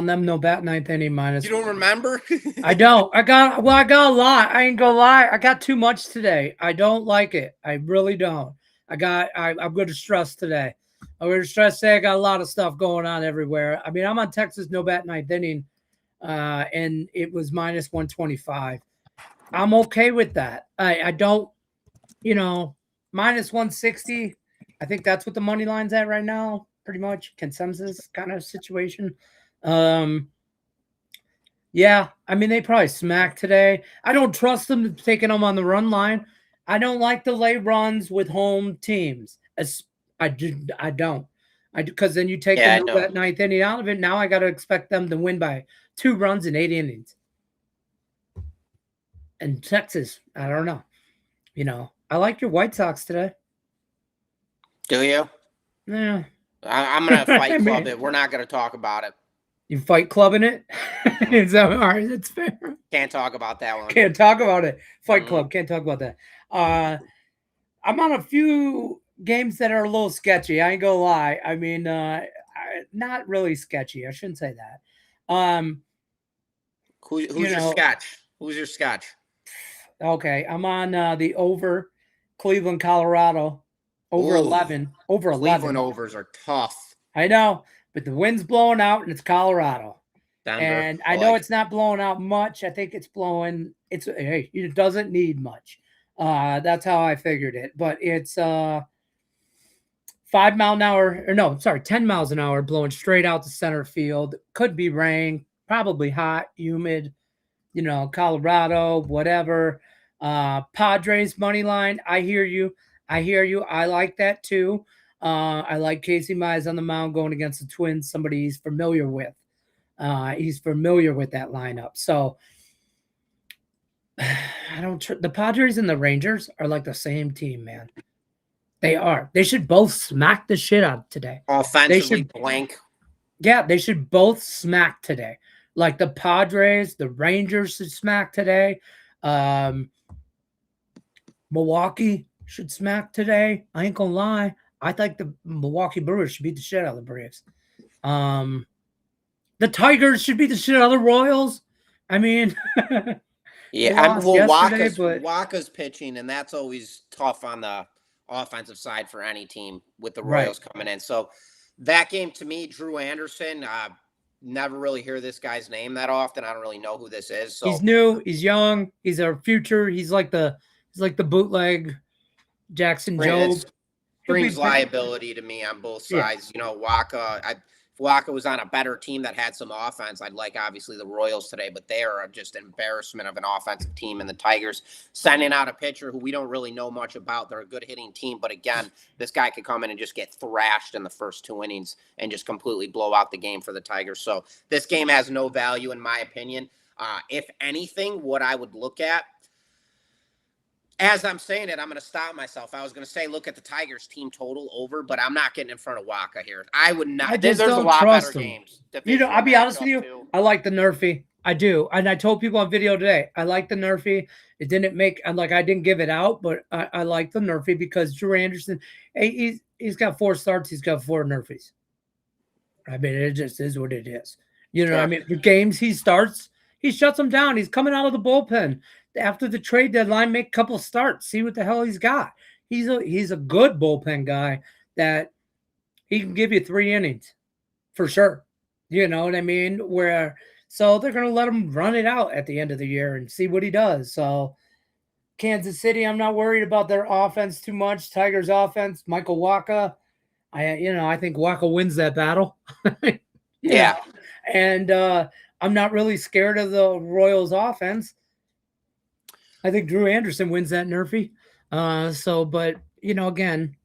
them no bat ninth inning minus. You don't remember? I don't. I got a lot. I ain't gonna lie. I got too much today. I don't like it. I really don't. I'm going to stress today. I'm going to stress today. I got a lot of stuff going on everywhere. I mean, I'm on Texas no bat ninth inning, and it was minus 125. I'm okay with that. I don't, minus 160. I think that's what the money line's at right now. Pretty much consensus kind of situation. Yeah, I mean, they probably smacked today. I don't trust them taking them on the run line. I don't like the late runs with home teams. I don't. Because then you take the ninth inning out of it. Now I got to expect them to win by 2 runs in 8 innings. And Texas, I don't know. I like your White Sox today. Do you? Yeah. I'm going to fight club it. We're not going to talk about it. You fight clubbing it? Is that all right? That's fair. Can't talk about that one. Can't talk about it. Fight club. Can't talk about that. I'm on a few games that are a little sketchy. I ain't gonna lie. I mean, not really sketchy. I shouldn't say that. Who's your sketch? Who's your sketch? Okay, I'm on the over Cleveland, Colorado. Over 11. Over 11. Cleveland overs are tough. I know, but the wind's blowing out and it's Colorado. Denver, and I know it's not blowing out much. I think it's blowing. It doesn't need much. That's how I figured it. But it's 10 miles an hour blowing straight out to center field. Could be rain, probably hot, humid, Colorado, whatever. Padres money line. I hear you. I like that too. I like Casey Mize on the mound going against the Twins, somebody he's familiar with. He's familiar with that lineup. So the Padres and the Rangers are like the same team, man. They are. They should both smack the shit out today. Offensively blank. Yeah, they should both smack today. Like the Padres, the Rangers should smack today. Milwaukee should smack today. I ain't gonna lie. I think the Milwaukee Brewers should beat the shit out of the Braves. The Tigers should beat the shit out of the Royals. I mean, Waka's pitching, and that's always tough on the offensive side for any team with the Royals coming in. So that game to me, Drew Anderson, never really hear this guy's name that often. I don't really know who this is. So he's new, he's young, he's our future. He's like the bootleg Jackson Jobe. Brings liability to me on both sides. Waka, Waka was on a better team that had some offense, I'd like obviously the Royals today, but they are just an embarrassment of an offensive team. And the Tigers sending out a pitcher who we don't really know much about. They're a good hitting team, but again, this guy could come in and just get thrashed in the first 2 innings and just completely blow out the game for the Tigers. So this game has no value in my opinion. If anything, what I would look at, as I'm saying it, I'm going to stop myself. I was going to say, look at the Tigers team total over, but I'm not getting in front of Waka here. I would not. There's a lot better games. I'll be honest with you. I like the Nerfy. I do. And I told people on video today, I like the Nerfy. It didn't make, I didn't give it out, but I like the Nerfy because Drew Anderson, he's got 4 starts. He's got 4 Nerfies. I mean, it just is what it is. You know what I mean? The games he starts, he shuts them down. He's coming out of the bullpen. After the trade deadline, make a couple starts, see what the hell he's got. He's a good bullpen guy that he can give you 3 innings for sure. You know what I mean? So they're going to let him run it out at the end of the year and see what he does. So Kansas City, I'm not worried about their offense too much. Tigers offense, Michael Waka. I think Waka wins that battle. Yeah. And I'm not really scared of the Royals offense. I think Drew Anderson wins that Nerfy. But again.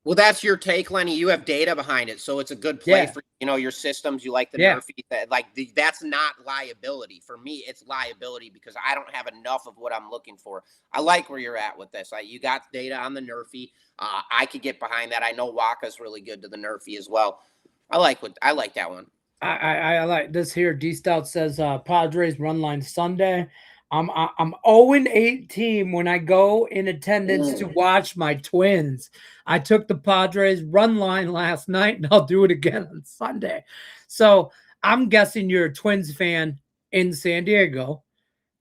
Well, that's your take, Lenny. You have data behind it, so it's a good play for your systems. You like the Nerfy. That's not liability for me. It's liability because I don't have enough of what I'm looking for. I like where you're at with this. You got data on the Nerfy. I could get behind that. I know Waka's really good to the Nerfy as well. I like that one. I like this here. D Stout says Padres run line Sunday. I'm 0-8 team when I go in attendance to watch my Twins. I took the Padres run line last night, and I'll do it again on Sunday. So I'm guessing you're a Twins fan in San Diego.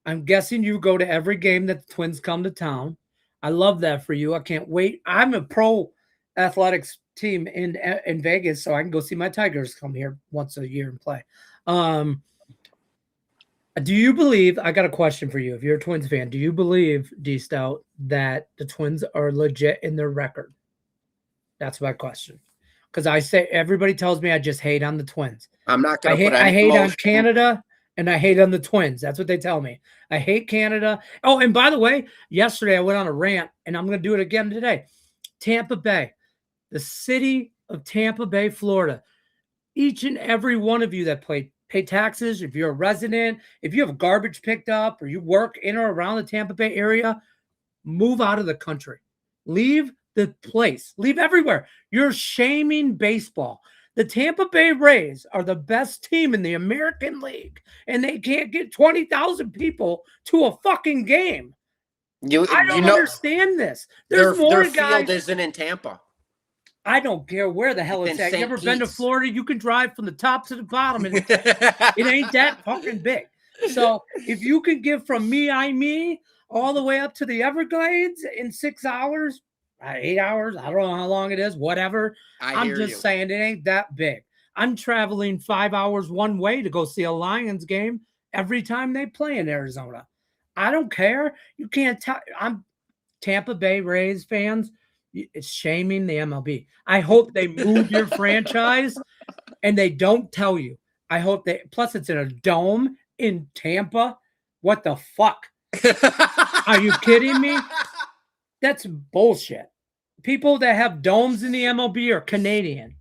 I'm guessing you go to every game that the Twins come to town. I love that for you. I can't wait. I'm a pro athletics team in Vegas, so I can go see my Tigers come here once a year and play. Do you believe, I got a question for you. If you're a Twins fan, do you believe, D Stout, that the Twins are legit in their record? That's my question. Because everybody tells me I just hate on the Twins. I'm not going to I hate on Canada and I hate on the Twins. That's what they tell me. I hate Canada. Oh, and by the way, yesterday I went on a rant, and I'm going to do it again today. Tampa Bay, the city of Tampa Bay, Florida. Each and every one of you that pay taxes, if you're a resident, if you have garbage picked up or you work in or around the Tampa Bay area, move out of the country. Leave the place. Leave everywhere. You're shaming baseball. The Tampa Bay Rays are the best team in the American League, and they can't get 20,000 people to a fucking game. I don't understand this. Their field isn't in Tampa. I don't care where the hell it's at. You ever been to Florida? You can drive from the top to the bottom, and it ain't that fucking big. So if you can get from me all the way up to the Everglades in 6 hours, 8 hours, I don't know how long it is, whatever. I'm just saying it ain't that big. I'm traveling 5 hours one way to go see a Lions game every time they play in Arizona. I don't care. You can't tell. I'm Tampa Bay Rays fans. It's shaming the MLB. I hope they move your franchise and they don't tell you. I hope plus it's in a dome in Tampa. What the fuck? Are you kidding me? That's bullshit. People that have domes in the MLB are Canadian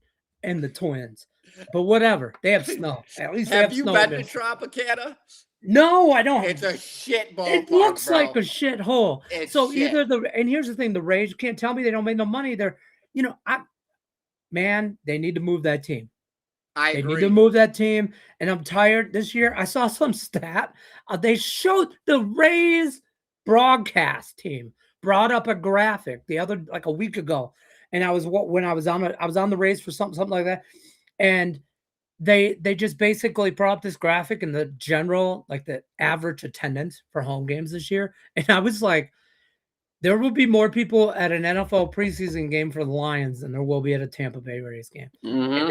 and the Twins. But whatever. They have snow. At least have you been to Tropicana? No, I don't. It's a shit ballpark. It looks like a shit hole. And here's the thing: the Rays, you can't tell me they don't make no money. They need to move that team. They need to move that team. And I'm tired this year. I saw some stat. They showed the Rays broadcast team brought up a graphic a week ago, and I was on the Rays for something like that, and they just basically brought up this graphic and the general, the average attendance for home games this year. And I was like, there will be more people at an NFL preseason game for the Lions than there will be at a Tampa Bay Rays game. Mm-hmm. And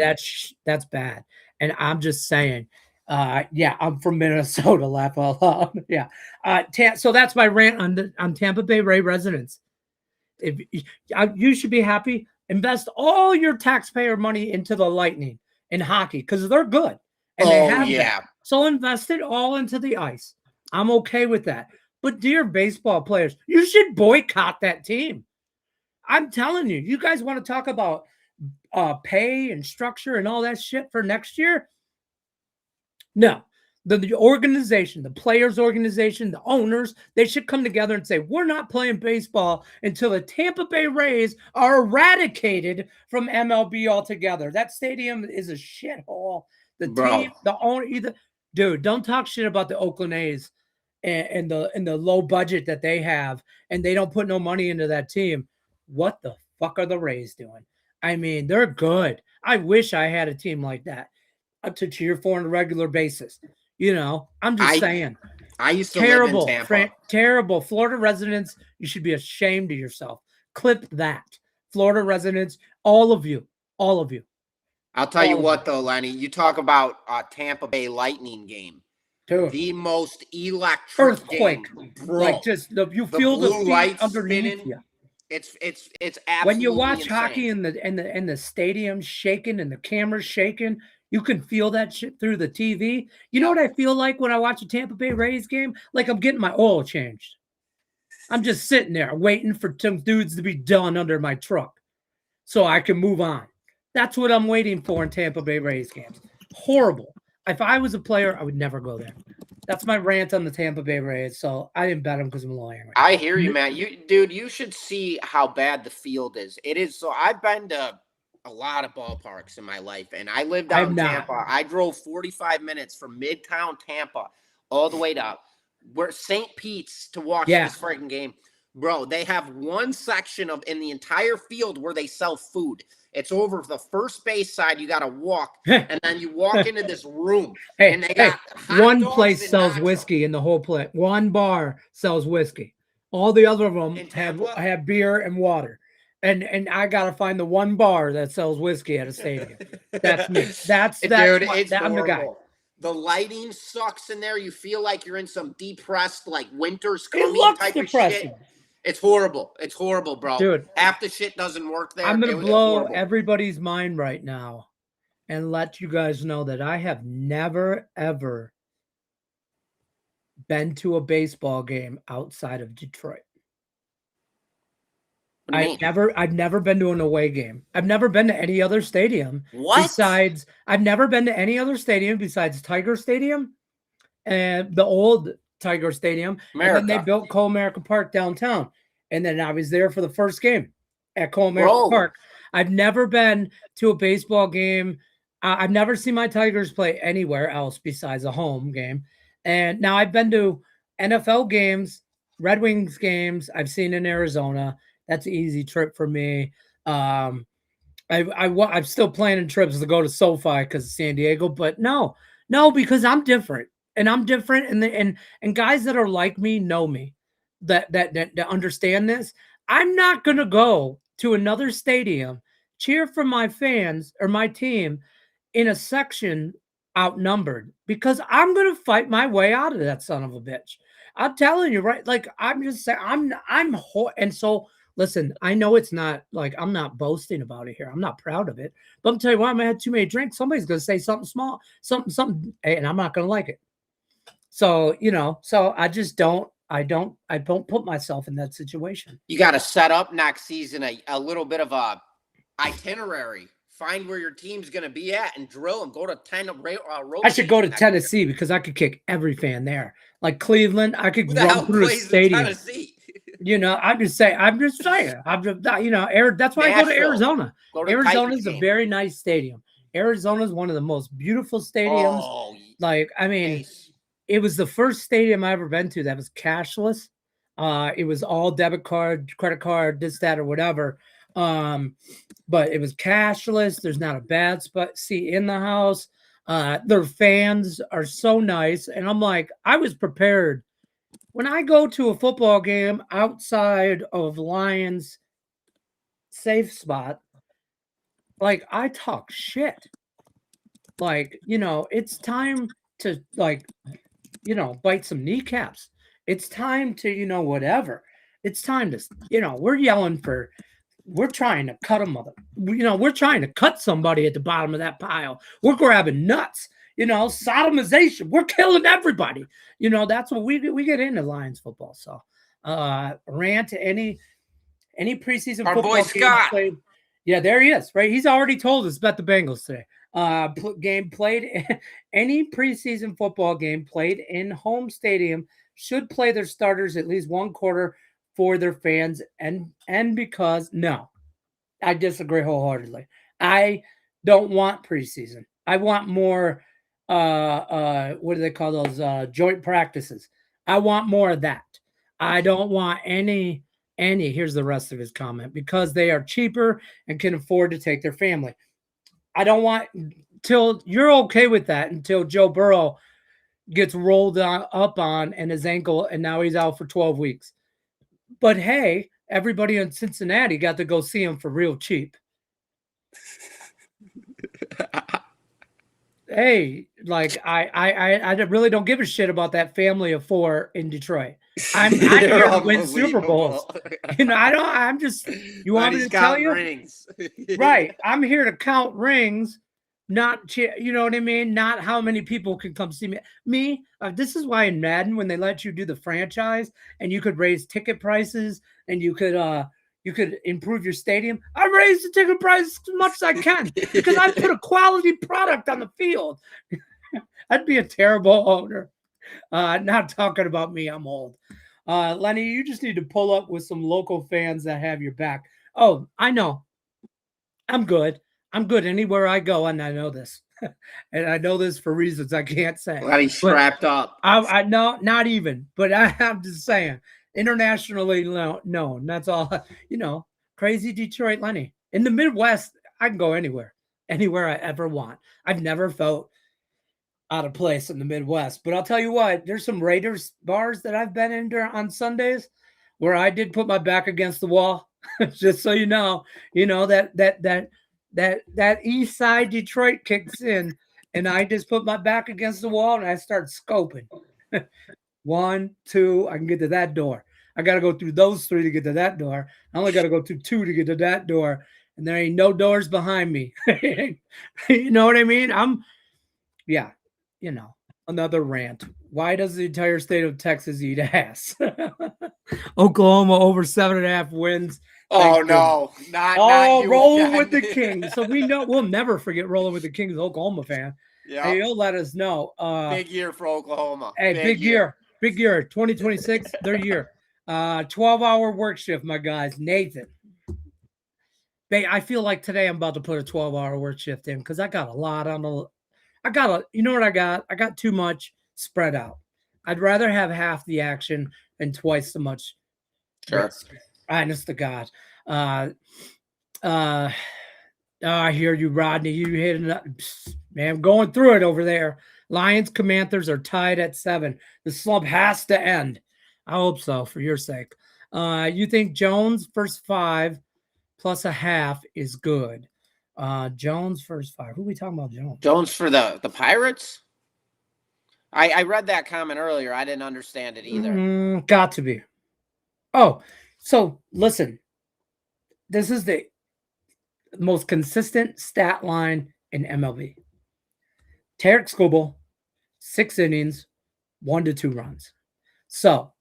that's bad. And I'm just saying, I'm from Minnesota, laugh out loud. Yeah. So that's my rant on Tampa Bay Ray residents. You should be happy. Invest all your taxpayer money into the Lightning. in hockey because they're good and they have yeah. that. So invest it all into the ice. I'm okay with that. But dear baseball players, you should boycott that team. I'm telling you, you guys want to talk about pay and structure and all that shit for next year? No. The organization, the players' organization, the owners, they should come together and say, we're not playing baseball until the Tampa Bay Rays are eradicated from MLB altogether. That stadium is a shithole. The team, the owner, dude, don't talk shit about the Oakland A's and the low budget that they have, and they don't put no money into that team. What the fuck are the Rays doing? I mean, they're good. I wish I had a team like that to cheer for on a regular basis. I'm just saying. I used to live in Tampa. Terrible. Florida residents, you should be ashamed of yourself. Clip that. Florida residents, all of you. I'll tell you what, though, Lenny. You talk about Tampa Bay Lightning game. Dude. The most electric earthquake game, bro. Like just you feel the blue lights underneath spinning. you. It's absolutely when you watch insane. hockey and the stadium shaking and the cameras shaking, you can feel that shit through the TV. You know what I feel like when I watch a Tampa Bay Rays game? Like I'm getting my oil changed. I'm just sitting there waiting for some dudes to be done under my truck so I can move on. That's what I'm waiting for in Tampa Bay Rays games. Horrible. If I was a player, I would never go there. That's my rant on the Tampa Bay Rays. So I didn't bet them because I'm a lawyer. I hear you, man. You should see how bad the field is. It is. So I've been to a lot of ballparks in my life, and I lived out in Tampa. I drove 45 minutes from Midtown Tampa all the way to St. Pete's to watch this freaking game. Bro, they have one section in the entire field where they sell food. It's over the first base side. You got to walk, and then you walk into this room. And they got one place sells whiskey in the whole place. One bar sells whiskey. All the other of them have beer and water. And I got to find the one bar that sells whiskey at a stadium. That's me. I'm the guy. The lighting sucks in there. You feel like you're in some depressed, like winter's coming type of shit. It's horrible. It's horrible, bro. Dude, half the shit doesn't work there. I'm going to blow everybody's mind right now and let you guys know that I have never, ever been to a baseball game outside of Detroit. I've never been to an away game. I've never been to any other stadium. I've never been to any other stadium besides Tiger Stadium and the old Tiger Stadium. And then they built Comerica Park downtown. And then I was there for the first game at Comerica Park. I've never been to a baseball game. I've never seen my Tigers play anywhere else besides a home game. And now I've been to NFL games, Red Wings games. I've seen in Arizona. That's an easy trip for me. I'm still planning trips to go to SoFi because of San Diego, but no, because I'm different, and I'm different, and guys that are like me know me, that understand this. I'm not gonna go to another stadium, cheer for my fans or my team in a section outnumbered, because I'm gonna fight my way out of that son of a bitch. I'm telling you, right? Like I'm just saying, and so. Listen, I know it's not like I'm not boasting about it here. I'm not proud of it. But I'm telling you what, I'm going to have too many drinks. Somebody's going to say something small, something, and I'm not going to like it. So, so I just don't put myself in that situation. You got to set up next season a little bit of a itinerary. Find where your team's going to be at and drill and go to 10 road. I should go to Tennessee because I could kick every fan there. Like Cleveland, I could run through a stadium. I'm just saying. That's why I go to Arizona. Arizona is a very nice stadium. Arizona is one of the most beautiful stadiums. It was the first stadium I ever been to that was cashless. It was all debit card, credit card, this, that, or whatever. But it was cashless. There's not a bad seat in the house. Their fans are so nice. And I'm like, I was prepared. When I go to a football game outside of Lions' safe spot, like I talk shit. Like, it's time to bite some kneecaps. It's time to, whatever. It's time to, we're yelling for we're trying to cut them. We're trying to cut somebody at the bottom of that pile. We're grabbing nuts. Sodomization. We're killing everybody. That's what we get into Lions football. So, rant any preseason Our football boy Scott. played. Yeah, there he is. Right, he's already told us about the Bengals today. Game played. Any preseason football game played in home stadium should play their starters at least one quarter for their fans, and because no, I disagree wholeheartedly. I don't want preseason. I want more. What do they call those? Joint practices. I want more of that. I don't want any. Here's the rest of his comment: because they are cheaper and can afford to take their family. I don't want till you're okay with that until Joe Burrow gets rolled up on and his ankle, and now he's out for 12 weeks. But hey, everybody in Cincinnati got to go see him for real cheap. Hey, like I really don't give a shit about that family of 4 in Detroit. I'm here to win Super Bowls. I'm just. You want me to tell you? Rings. Right. I'm here to count rings, not you know what I mean. Not how many people can come see me. This is why in Madden, when they let you do the franchise and you could raise ticket prices and you could improve your stadium. I raise the ticket price as much as I can because I put a quality product on the field. I'd be a terrible owner. Not talking about me. I'm old. Lenny, you just need to pull up with some local fans that have your back. Oh, I know. I'm good. I'm good anywhere I go, and I know this. And I know this for reasons I can't say. Glad he's strapped up. I know, not even. But I'm just saying. Internationally known. That's all. Crazy Detroit Lenny. In the Midwest, I can go anywhere I ever want. I've never felt out of place in the Midwest. But I'll tell you what, there's some Raiders bars that I've been in on Sundays where I did put my back against the wall. Just so you know that East Side Detroit kicks in, and I just put my back against the wall and I start scoping. 1, 2, I can get to that door. I got to go through those 3 to get to that door. I only got to go through 2 to get to that door, and there ain't no doors behind me. You know what I mean? Another rant. Why does the entire state of Texas eat ass? Oklahoma over 7.5 wins. Oh no, not rolling with the Kings. So we'll never forget rolling with the Kings. Oklahoma fan. Yeah, hey, you'll let us know. Big year for Oklahoma. Hey, big year. 2026, their year. 12-hour work shift, my guys. Nathan. I feel like today I'm about to put a 12-hour work shift in because I got a lot on the. You know what I got? I got too much spread out. I'd rather have half the action and twice the much. Sure. Risk. Honest to God. I hear you, Rodney. You hit it. Man, I'm going through it over there. Lions, Commanders are tied at 7. The slump has to end. I hope so, for your sake. You think Jones first 5 plus a half is good? Jones first 5. Who are we talking about, Jones? Jones for the Pirates? I read that comment earlier. I didn't understand it either. Got to be. Oh, so listen. This is the most consistent stat line in MLB. Tarek Skubal, 6 innings, 1 to 2 runs. So,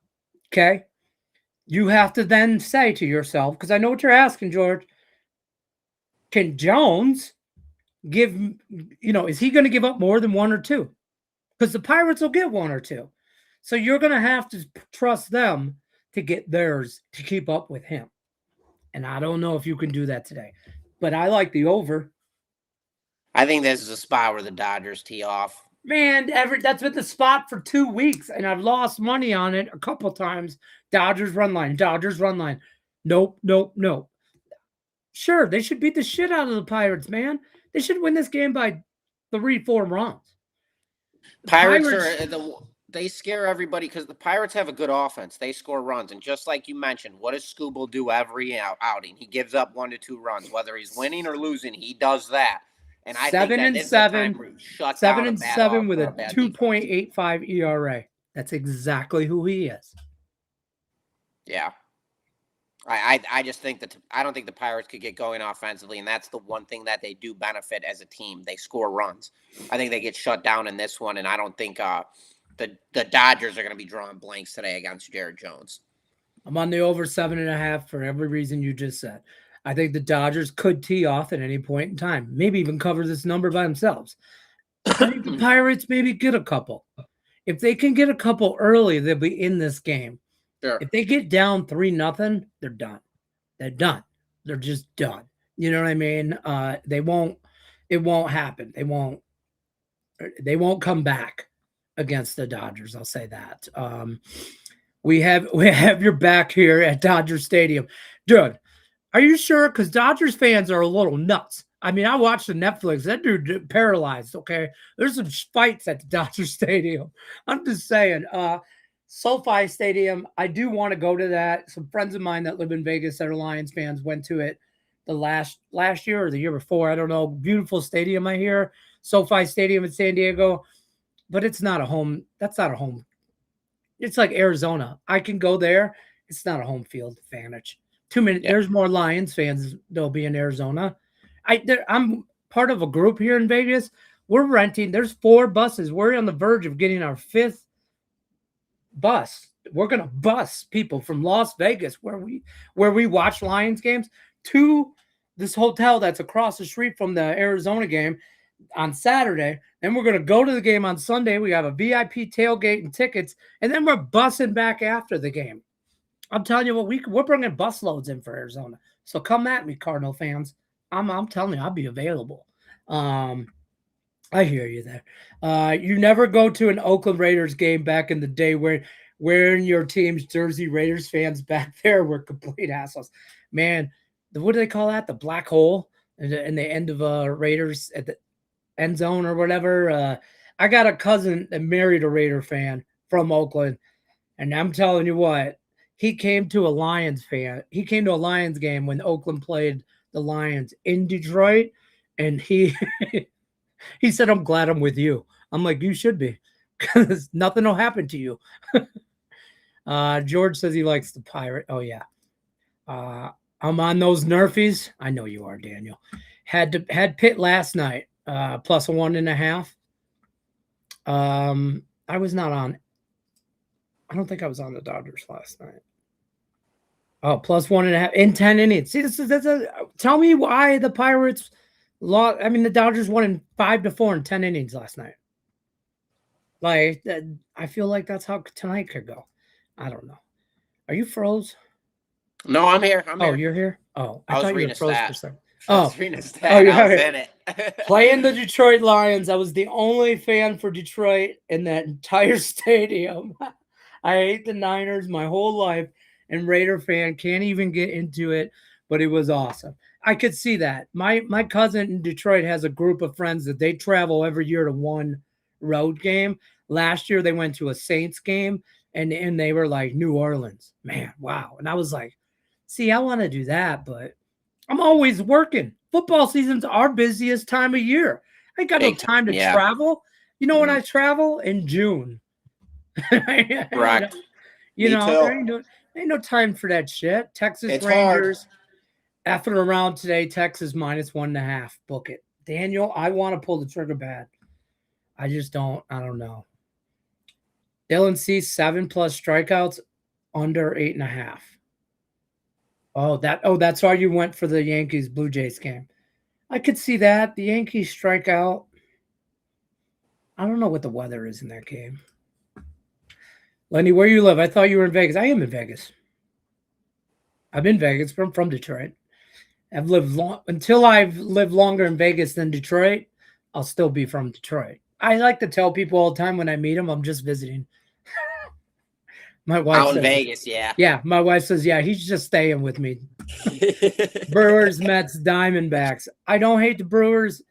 okay, you have to then say to yourself, because I know what you're asking, George, can Jones give, is he going to give up more than 1 or 2? Because the Pirates will get 1 or 2. So you're going to have to trust them to get theirs to keep up with him. And I don't know if you can do that today. But I like the over. I think this is a spot where the Dodgers tee off. Man, that's been the spot for 2 weeks, and I've lost money on it a couple times. Dodgers run line. Nope. Sure, they should beat the shit out of the Pirates, man. They should win this game by 3-4 runs. Pirates they scare everybody because the Pirates have a good offense. They score runs. And just like you mentioned, what does Skubal do every outing? He gives up 1 to 2 runs. Whether he's winning or losing, he does that. And I 7 think and 7 with a 2.85 ERA. That's exactly who he is. Yeah. I just think that I don't think the Pirates could get going offensively, and that's the one thing that they do benefit as a team. They score runs. I think they get shut down in this one, and I don't think the Dodgers are going to be drawing blanks today against Jared Jones. I'm on the over 7.5 for every reason you just said. I think the Dodgers could tee off at any point in time, maybe even cover this number by themselves. I think the Pirates maybe get a couple. If they can get a couple early, they'll be in this game. Sure. If they get down 3-0, they're done. They're done. They're just done. You know what I mean? They won't. It won't happen. They won't. They won't come back against the Dodgers. I'll say that. We have your back here at Dodger Stadium, dude. Are you sure? Because Dodgers fans are a little nuts. I mean, I watched the Netflix. That dude paralyzed. Okay, there's some fights at the Dodger Stadium. I'm just saying. SoFi Stadium. I do want to go to that. Some friends of mine that live in Vegas that are Lions fans went to it the last year or the year before. I don't know. Beautiful stadium, I hear. SoFi Stadium in San Diego, but it's not a home. That's not a home. It's like Arizona. I can go there. It's not a home field advantage. 2 minutes. Yeah. There's more Lions fans that'll be in Arizona. I'm part of a group here in Vegas. We're renting. There's 4 buses. We're on the verge of getting our 5th bus. We're gonna bus people from Las Vegas, where we watch Lions games, to this hotel that's across the street from the Arizona game on Saturday. Then we're gonna go to the game on Sunday. We have a VIP tailgate and tickets, and then we're busing back after the game. I'm telling you what, we're bringing bus loads in for Arizona. So come at me, Cardinal fans. I'm telling you, I'll be available. I hear you there. You never go to an Oakland Raiders game back in the day where wearing your team's jersey. Raiders fans back there were complete assholes. Man, what do they call that? The black hole in the end of Raiders at the end zone or whatever. I got a cousin that married a Raider fan from Oakland, and I'm telling you what, he came to a Lions game when Oakland played the Lions in Detroit, and he he said, "I'm glad I'm with you." I'm like, "You should be, because nothing will happen to you." George says he likes the Pirate. Oh yeah. I'm on those Nerfies. I know you are, Daniel. Had Pitt last night, plus 1.5. I was not on. I don't think I was on the Dodgers last night. Oh, plus 1.5 in 10 innings. See, tell me why the Pirates lost. I mean, the Dodgers won in 5-4 in 10 innings last night. Like, I feel like that's how tonight could go. I don't know. Are you froze? No, I'm here. Oh, you're here? Oh, I thought you were froze for a second. Oh, you're in it. Playing the Detroit Lions. I was the only fan for Detroit in that entire stadium. I hate the Niners my whole life, and Raider fan, can't even get into it, but it was awesome. I could see that. My cousin in Detroit has a group of friends that they travel every year to one road game. Last year they went to a Saints game, and they were like, New Orleans. Man, wow. And I was like, see, I want to do that, but I'm always working. Football season's our busiest time of year. I ain't got no time to travel. You know when I travel? In June. Correct. You know, ain't no time for that shit. Texas Rangers effing around today. Texas minus 1.5. Book it. Daniel, I want to pull the trigger bad. I just don't. I don't know. Dylan C 7+ strikeouts, under 8.5. That's why you went for the Yankees Blue Jays game. I could see that. The Yankees strike out. I don't know what the weather is in that game. Lenny, where you live? I thought you were in Vegas. I am in Vegas. I'm in Vegas from Detroit. I've lived until I've lived longer in Vegas than Detroit. I'll still be from Detroit. I like to tell people all the time when I meet them, I'm just visiting. My wife out in Vegas, yeah. Yeah, my wife says, yeah, he's just staying with me. Brewers, Mets, Diamondbacks. I don't hate the Brewers.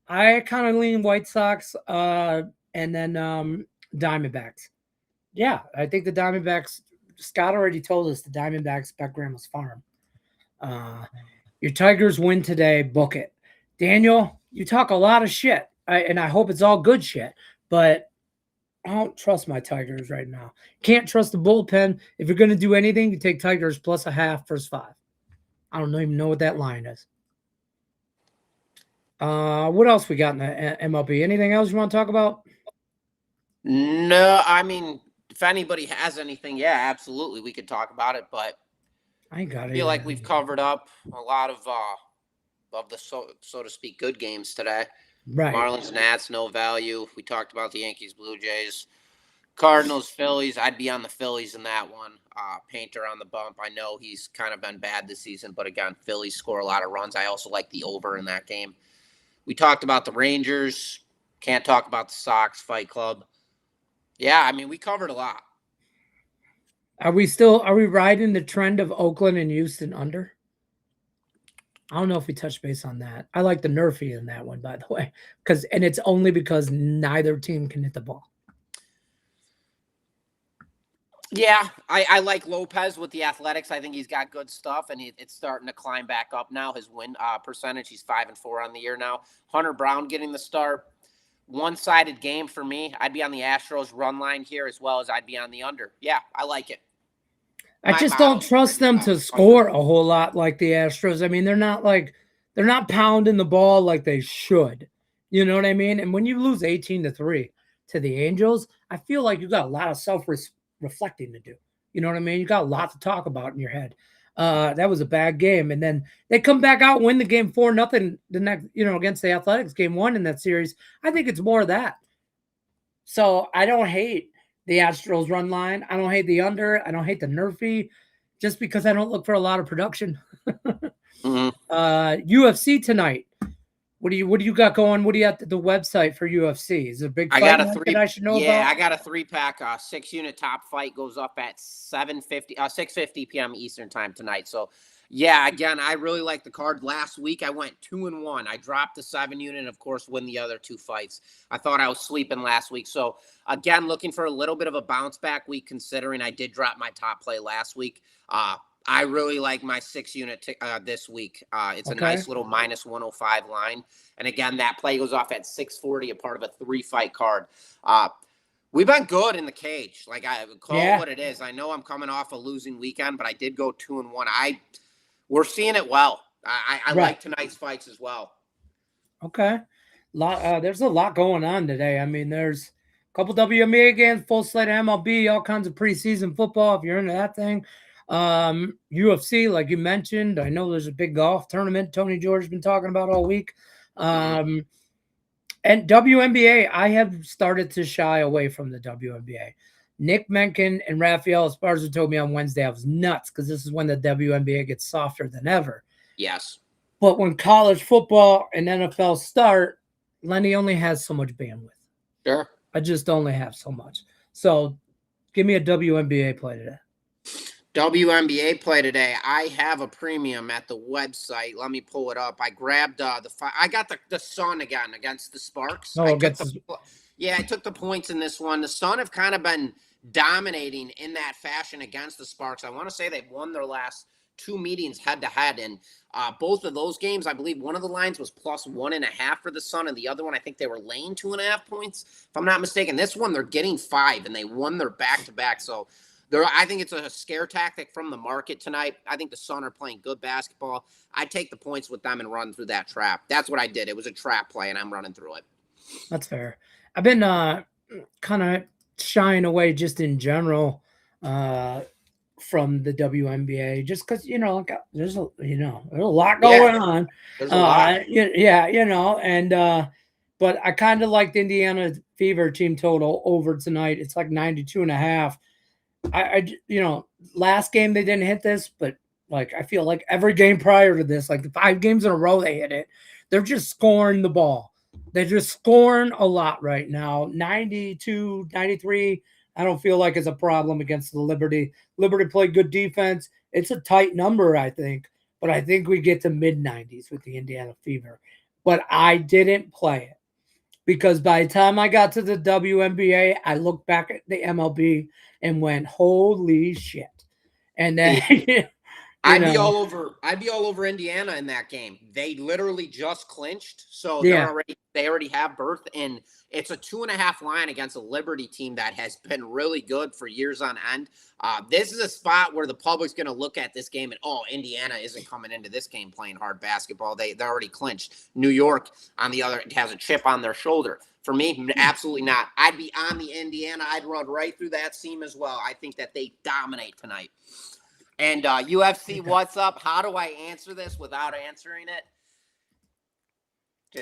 I kind of lean White Sox, and then Diamondbacks. Yeah, I think the Diamondbacks, Scott already told us the Diamondbacks bet Grandma's Farm. Your Tigers win today, book it. Daniel, you talk a lot of shit, and I hope it's all good shit, but I don't trust my Tigers right now. Can't trust the bullpen. If you're going to do anything, you take Tigers plus a half, first 5. I don't even know what that line is. What else we got in the MLB? Anything else you want to talk about? No, I mean, if anybody has anything, yeah, absolutely, we could talk about it. But I ain't got it. I feel like we've covered up a lot of the so to speak good games today. Right. Marlins, Nats, no value. We talked about the Yankees, Blue Jays, Cardinals, Phillies. I'd be on the Phillies in that one. Painter on the bump. I know he's kind of been bad this season, but again, Phillies score a lot of runs. I also like the over in that game. We talked about the Rangers. Can't talk about the Sox, Fight Club. Yeah, I mean, we covered a lot. Are we riding the trend of Oakland and Houston under? I don't know if we touched base on that. I like the Nerfy in that one, by the way, and it's only because neither team can hit the ball. Yeah, I like Lopez with the Athletics. I think he's got good stuff, and it's starting to climb back up now. His win percentage, he's 5-4 on the year now. Hunter Brown getting the start. One-sided game for me. I'd be on the Astros run line here as well as I'd be on the under. Yeah, I like it. I just don't trust them to score a whole lot like the Astros. I mean, they're not pounding the ball like they should. You know what I mean? And when you lose 18-3 to the Angels, I feel like you got a lot of self-reflecting to do. You know what I mean? You got a lot to talk about in your head. That was a bad game. And then they come back out, win the game 4-0 the next, against the Athletics, game 1 in that series. I think it's more of that. So I don't hate the Astros run line. I don't hate the under. I don't hate the Nerfy just because I don't look for a lot of production. UFC tonight. What do you got going? What do you have at the website for UFC? Is it a big fight that I should know about? Yeah, I got a 3-pack 6-unit top fight goes up at 6:50 p.m. Eastern time tonight. So yeah, again, I really like the card. Last week I went 2-1. I dropped the 7-unit and of course win the other 2 fights. I thought I was sleeping last week. So again, looking for a little bit of a bounce back week considering I did drop my top play last week. I really like my 6-unit this week. It's a nice little -105 line. And again, that play goes off at 6:40, a part of a 3-fight card. We've been good in the cage. Like I call it what it is. I know I'm coming off a losing weekend, but I did go 2-1. We're seeing it well. I like tonight's fights as well. Okay. There's a lot going on today. I mean, there's a couple WNBA games, full slate of MLB, all kinds of preseason football if you're into that thing. UFC, like you mentioned, I know there's a big golf tournament Tony George has been talking about all week. And WNBA, I have started to shy away from the WNBA. Nick Menken and Rafael Esparza told me on Wednesday I was nuts because this is when the WNBA gets softer than ever. Yes. But when college football and NFL start, Lenny only has so much bandwidth. Sure. I just only have so much. So give me a WNBA play today. WNBA play today. I have a premium at the website. Let me pull it up. I grabbed I got the Sun again against the Sparks. I took the points in this one. The Sun have kind of been dominating in that fashion against the Sparks. I want to say they've won their last 2 meetings head-to-head. And both of those games, I believe one of the lines was +1.5 for the Sun, and the other one, I think they were laying 2.5 points. If I'm not mistaken, this one they're getting 5, and they won their back-to-back. So I think it's a scare tactic from the market tonight. I think the Sun are playing good basketball. I take the points with them and run through that trap. That's what I did. It was a trap play, and I'm running through it. That's fair. I've been kind of shying away just in general from the WNBA, just because there's a lot going on. There's a lot. But I kind of liked Indiana Fever team total over tonight. It's like 92.5. Last game they didn't hit this, but like I feel like every game prior to this, like the 5 games in a row they hit it. They're just scoring the ball. They're just scoring a lot right now. 92, 93. I don't feel like it's a problem against the Liberty. Liberty played good defense. It's a tight number, I think, but I think we get to mid-90s with the Indiana Fever. But I didn't play it because by the time I got to the WNBA, I looked back at the MLB and went, holy shit. And then, I'd be all over Indiana in that game. They literally just clinched, so they already have berth, and it's a 2.5 line against a Liberty team that has been really good for years on end. This is a spot where the public's going to look at this game and, Indiana isn't coming into this game playing hard basketball. They already clinched. New York, on the other, has a chip on their shoulder. For me, absolutely not. I'd be on the Indiana. I'd run right through that seam as well. I think that they dominate tonight. And UFC, what's up? How do I answer this without answering it?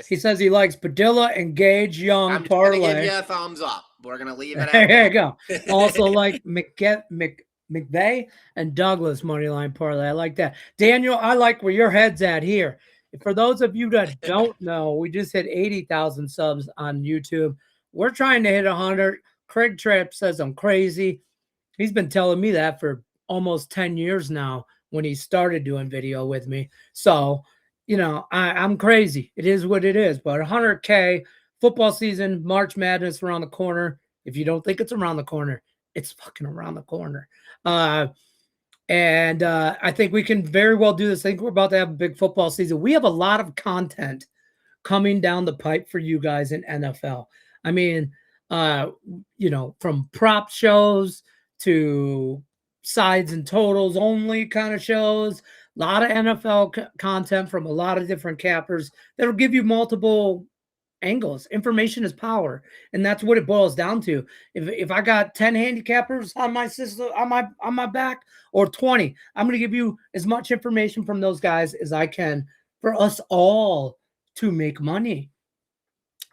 He says he likes Padilla and Gage Young parlay. I'm going to give you a thumbs up. We're going to leave it at that. There you go. Also like McVeigh and Douglas moneyline parlay. I like that. Daniel, I like where your head's at here. For those of you that don't know, we just hit 80,000 subs on YouTube. We're trying to hit 100. Craig Trapp says I'm crazy. He's been telling me that for almost 10 years now when he started doing video with me. So, I'm crazy. It is what it is. But 100K, football season, March Madness around the corner. If you don't think it's around the corner, it's fucking around the corner. And I think we can very well do this. I think we're about to have a big football season. We have a lot of content coming down the pipe for you guys in NFL. I mean, from prop shows to sides and totals only kind of shows, a lot of NFL content from a lot of different cappers that'll give you multiple angles. Information is power, and that's what it boils down to. If I got 10 handicappers on my system, on my back, or 20, I'm going to give you as much information from those guys as I can for us all to make money.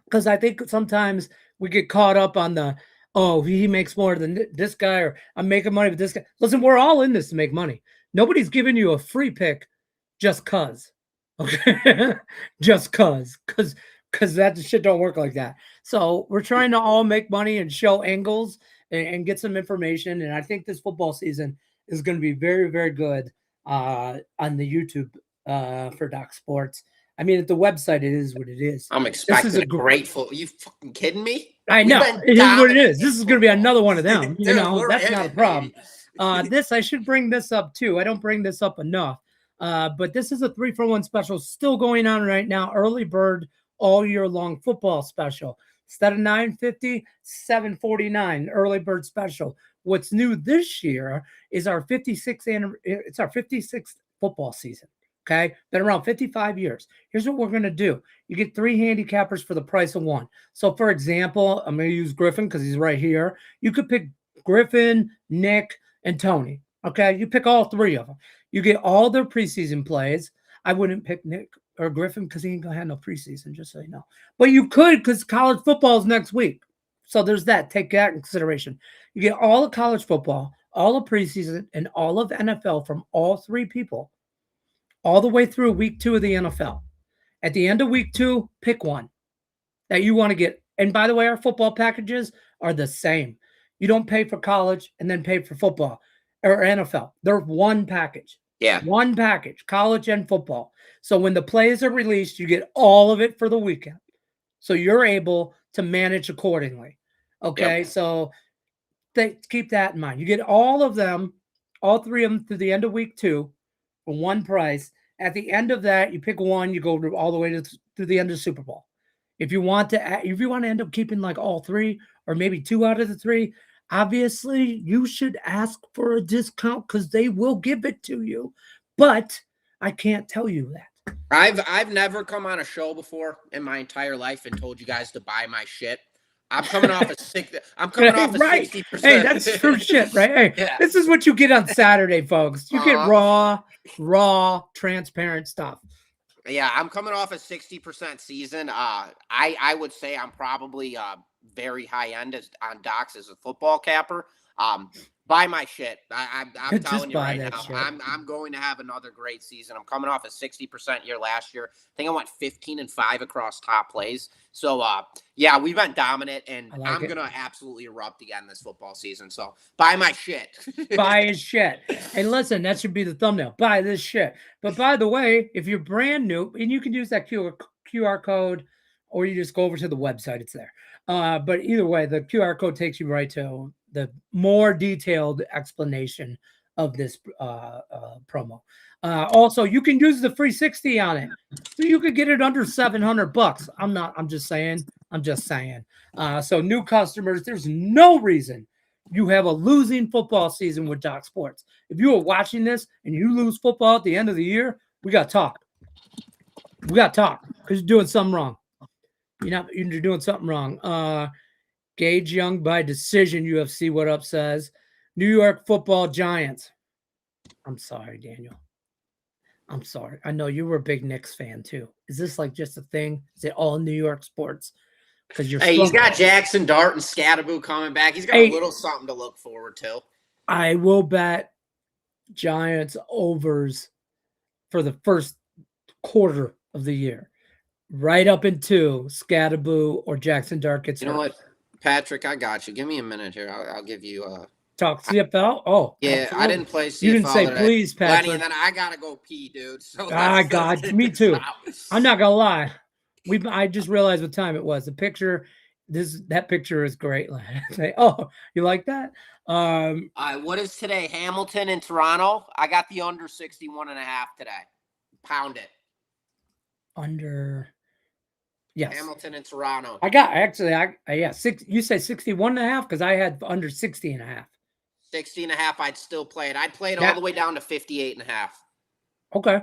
Because I think sometimes we get caught up on the, he makes more than this guy, or I'm making money with this guy. Listen, we're all in this to make money. Nobody's giving you a free pick just cause. Okay? Just cause. Because that shit don't work like that. So we're trying to all make money and show angles and get some information. And I think this football season is going to be very, very good on the YouTube for Doc Sports. I mean, at the website, it is what it is. I'm expecting a grateful. Are you fucking kidding me? I know. It is what it is. This is going to be another one of them. That's not a problem. I should bring this up too. I don't bring this up enough. But this is a 3-for-1 special still going on right now. Early bird all year long football special. Instead of $9.50, $7.49 early bird special. What's new this year is our 56th football season. Okay, been around 55 years. Here's what we're going to do. You get 3 handicappers for the price of 1. So, for example, I'm going to use Griffin because he's right here. You could pick Griffin, Nick, and Tony. Okay, you pick all 3 of them. You get all their preseason plays. I wouldn't pick Nick or Griffin because he ain't going to have no preseason, just so you know. But you could because college football is next week. So there's that. Take that in consideration. You get all of college football, all of preseason, and all of NFL from all 3 people, all the way through week 2 of the NFL. At the end of week 2, pick one that you want to get. And by the way, our football packages are the same. You don't pay for college and then pay for football or NFL. They're one package. Yeah. One package, college and football. So when the plays are released, you get all of it for the weekend. So you're able to manage accordingly. Okay. Yep. So keep that in mind. You get all of them, all 3 of them through the end of week 2 for one price. At the end of that, you pick one, you go all the way through the end of the Super Bowl. If you want to end up keeping like all 3 or maybe 2 out of the 3, obviously you should ask for a discount because they will give it to you. But I can't tell you that. I've never come on a show before in my entire life and told you guys to buy my shit. I'm coming off a 60%. Hey, that's true shit, right? Hey, yeah. This is what you get on Saturday, folks. You get raw, transparent stuff. Yeah, I'm coming off a 60% season. I would say I'm probably very high end on Docs as a football capper. Buy my shit. I'm telling you right now. I'm going to have another great season. I'm coming off a 60% year last year. I think I went 15-5 across top plays. So yeah, we've been dominant, and I'm gonna absolutely erupt again this football season. So buy my shit. Buy his shit. Hey, listen, that should be the thumbnail. Buy this shit. But by the way, if you're brand new, and you can use that QR code, or you just go over to the website, it's there. But either way, the QR code takes you right to the more detailed explanation of this promo. Also, you can use the free 60 on it. So you could get it under $700. I'm just saying. So new customers, there's no reason you have a losing football season with Doc Sports. If you are watching this and you lose football at the end of the year, we got to talk. Because you're doing something wrong. You're doing something wrong. Gage Young by decision, UFC What Up says. New York Football Giants. I'm sorry, Daniel. I'm sorry. I know you were a big Knicks fan too. Is this like just a thing? Is it all New York sports? Because he's got Jackson Dart and Scatterboo coming back. He's got a little something to look forward to. I will bet Giants overs for the first quarter of the year, right up into Scatterboo or Jackson Dart gets hurt. You know what, Patrick? I got you. Give me a minute here. I'll give you talk CFL. Oh, yeah, absolutely. I didn't play CFL. You didn't say please, Patrick. Lenny, and then I gotta go pee, dude. So God, me too. I'm not gonna lie. I just realized what time it was. The picture, that picture is great. Oh, you like that? What is today? Hamilton and Toronto. I got the under 61.5 today. Pound it. Under. Yes. Hamilton and Toronto. You say 61.5 because I had under 60.5. 60.5, I'd still play it. I'd play it all the way down to 58.5. Okay.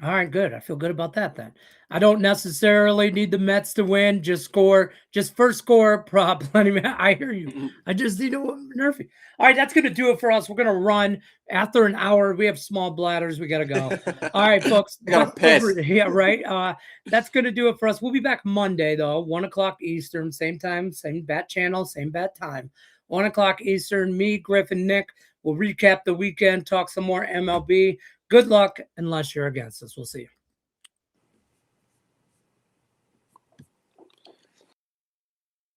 All right, good. I feel good about that then. I don't necessarily need the Mets to win. Just first score prop. I hear you. I just need to nerfy. All right, that's going to do it for us. We're going to run after an hour. We have small bladders. We got to go. All right, folks. Yeah, right. That's going to do it for us. We'll be back Monday, though, 1 o'clock Eastern, same time, same bat channel, same bat time. 1 o'clock Eastern. Me, Griffin, Nick. We'll recap the weekend, talk some more MLB. Good luck unless you're against us. We'll see you.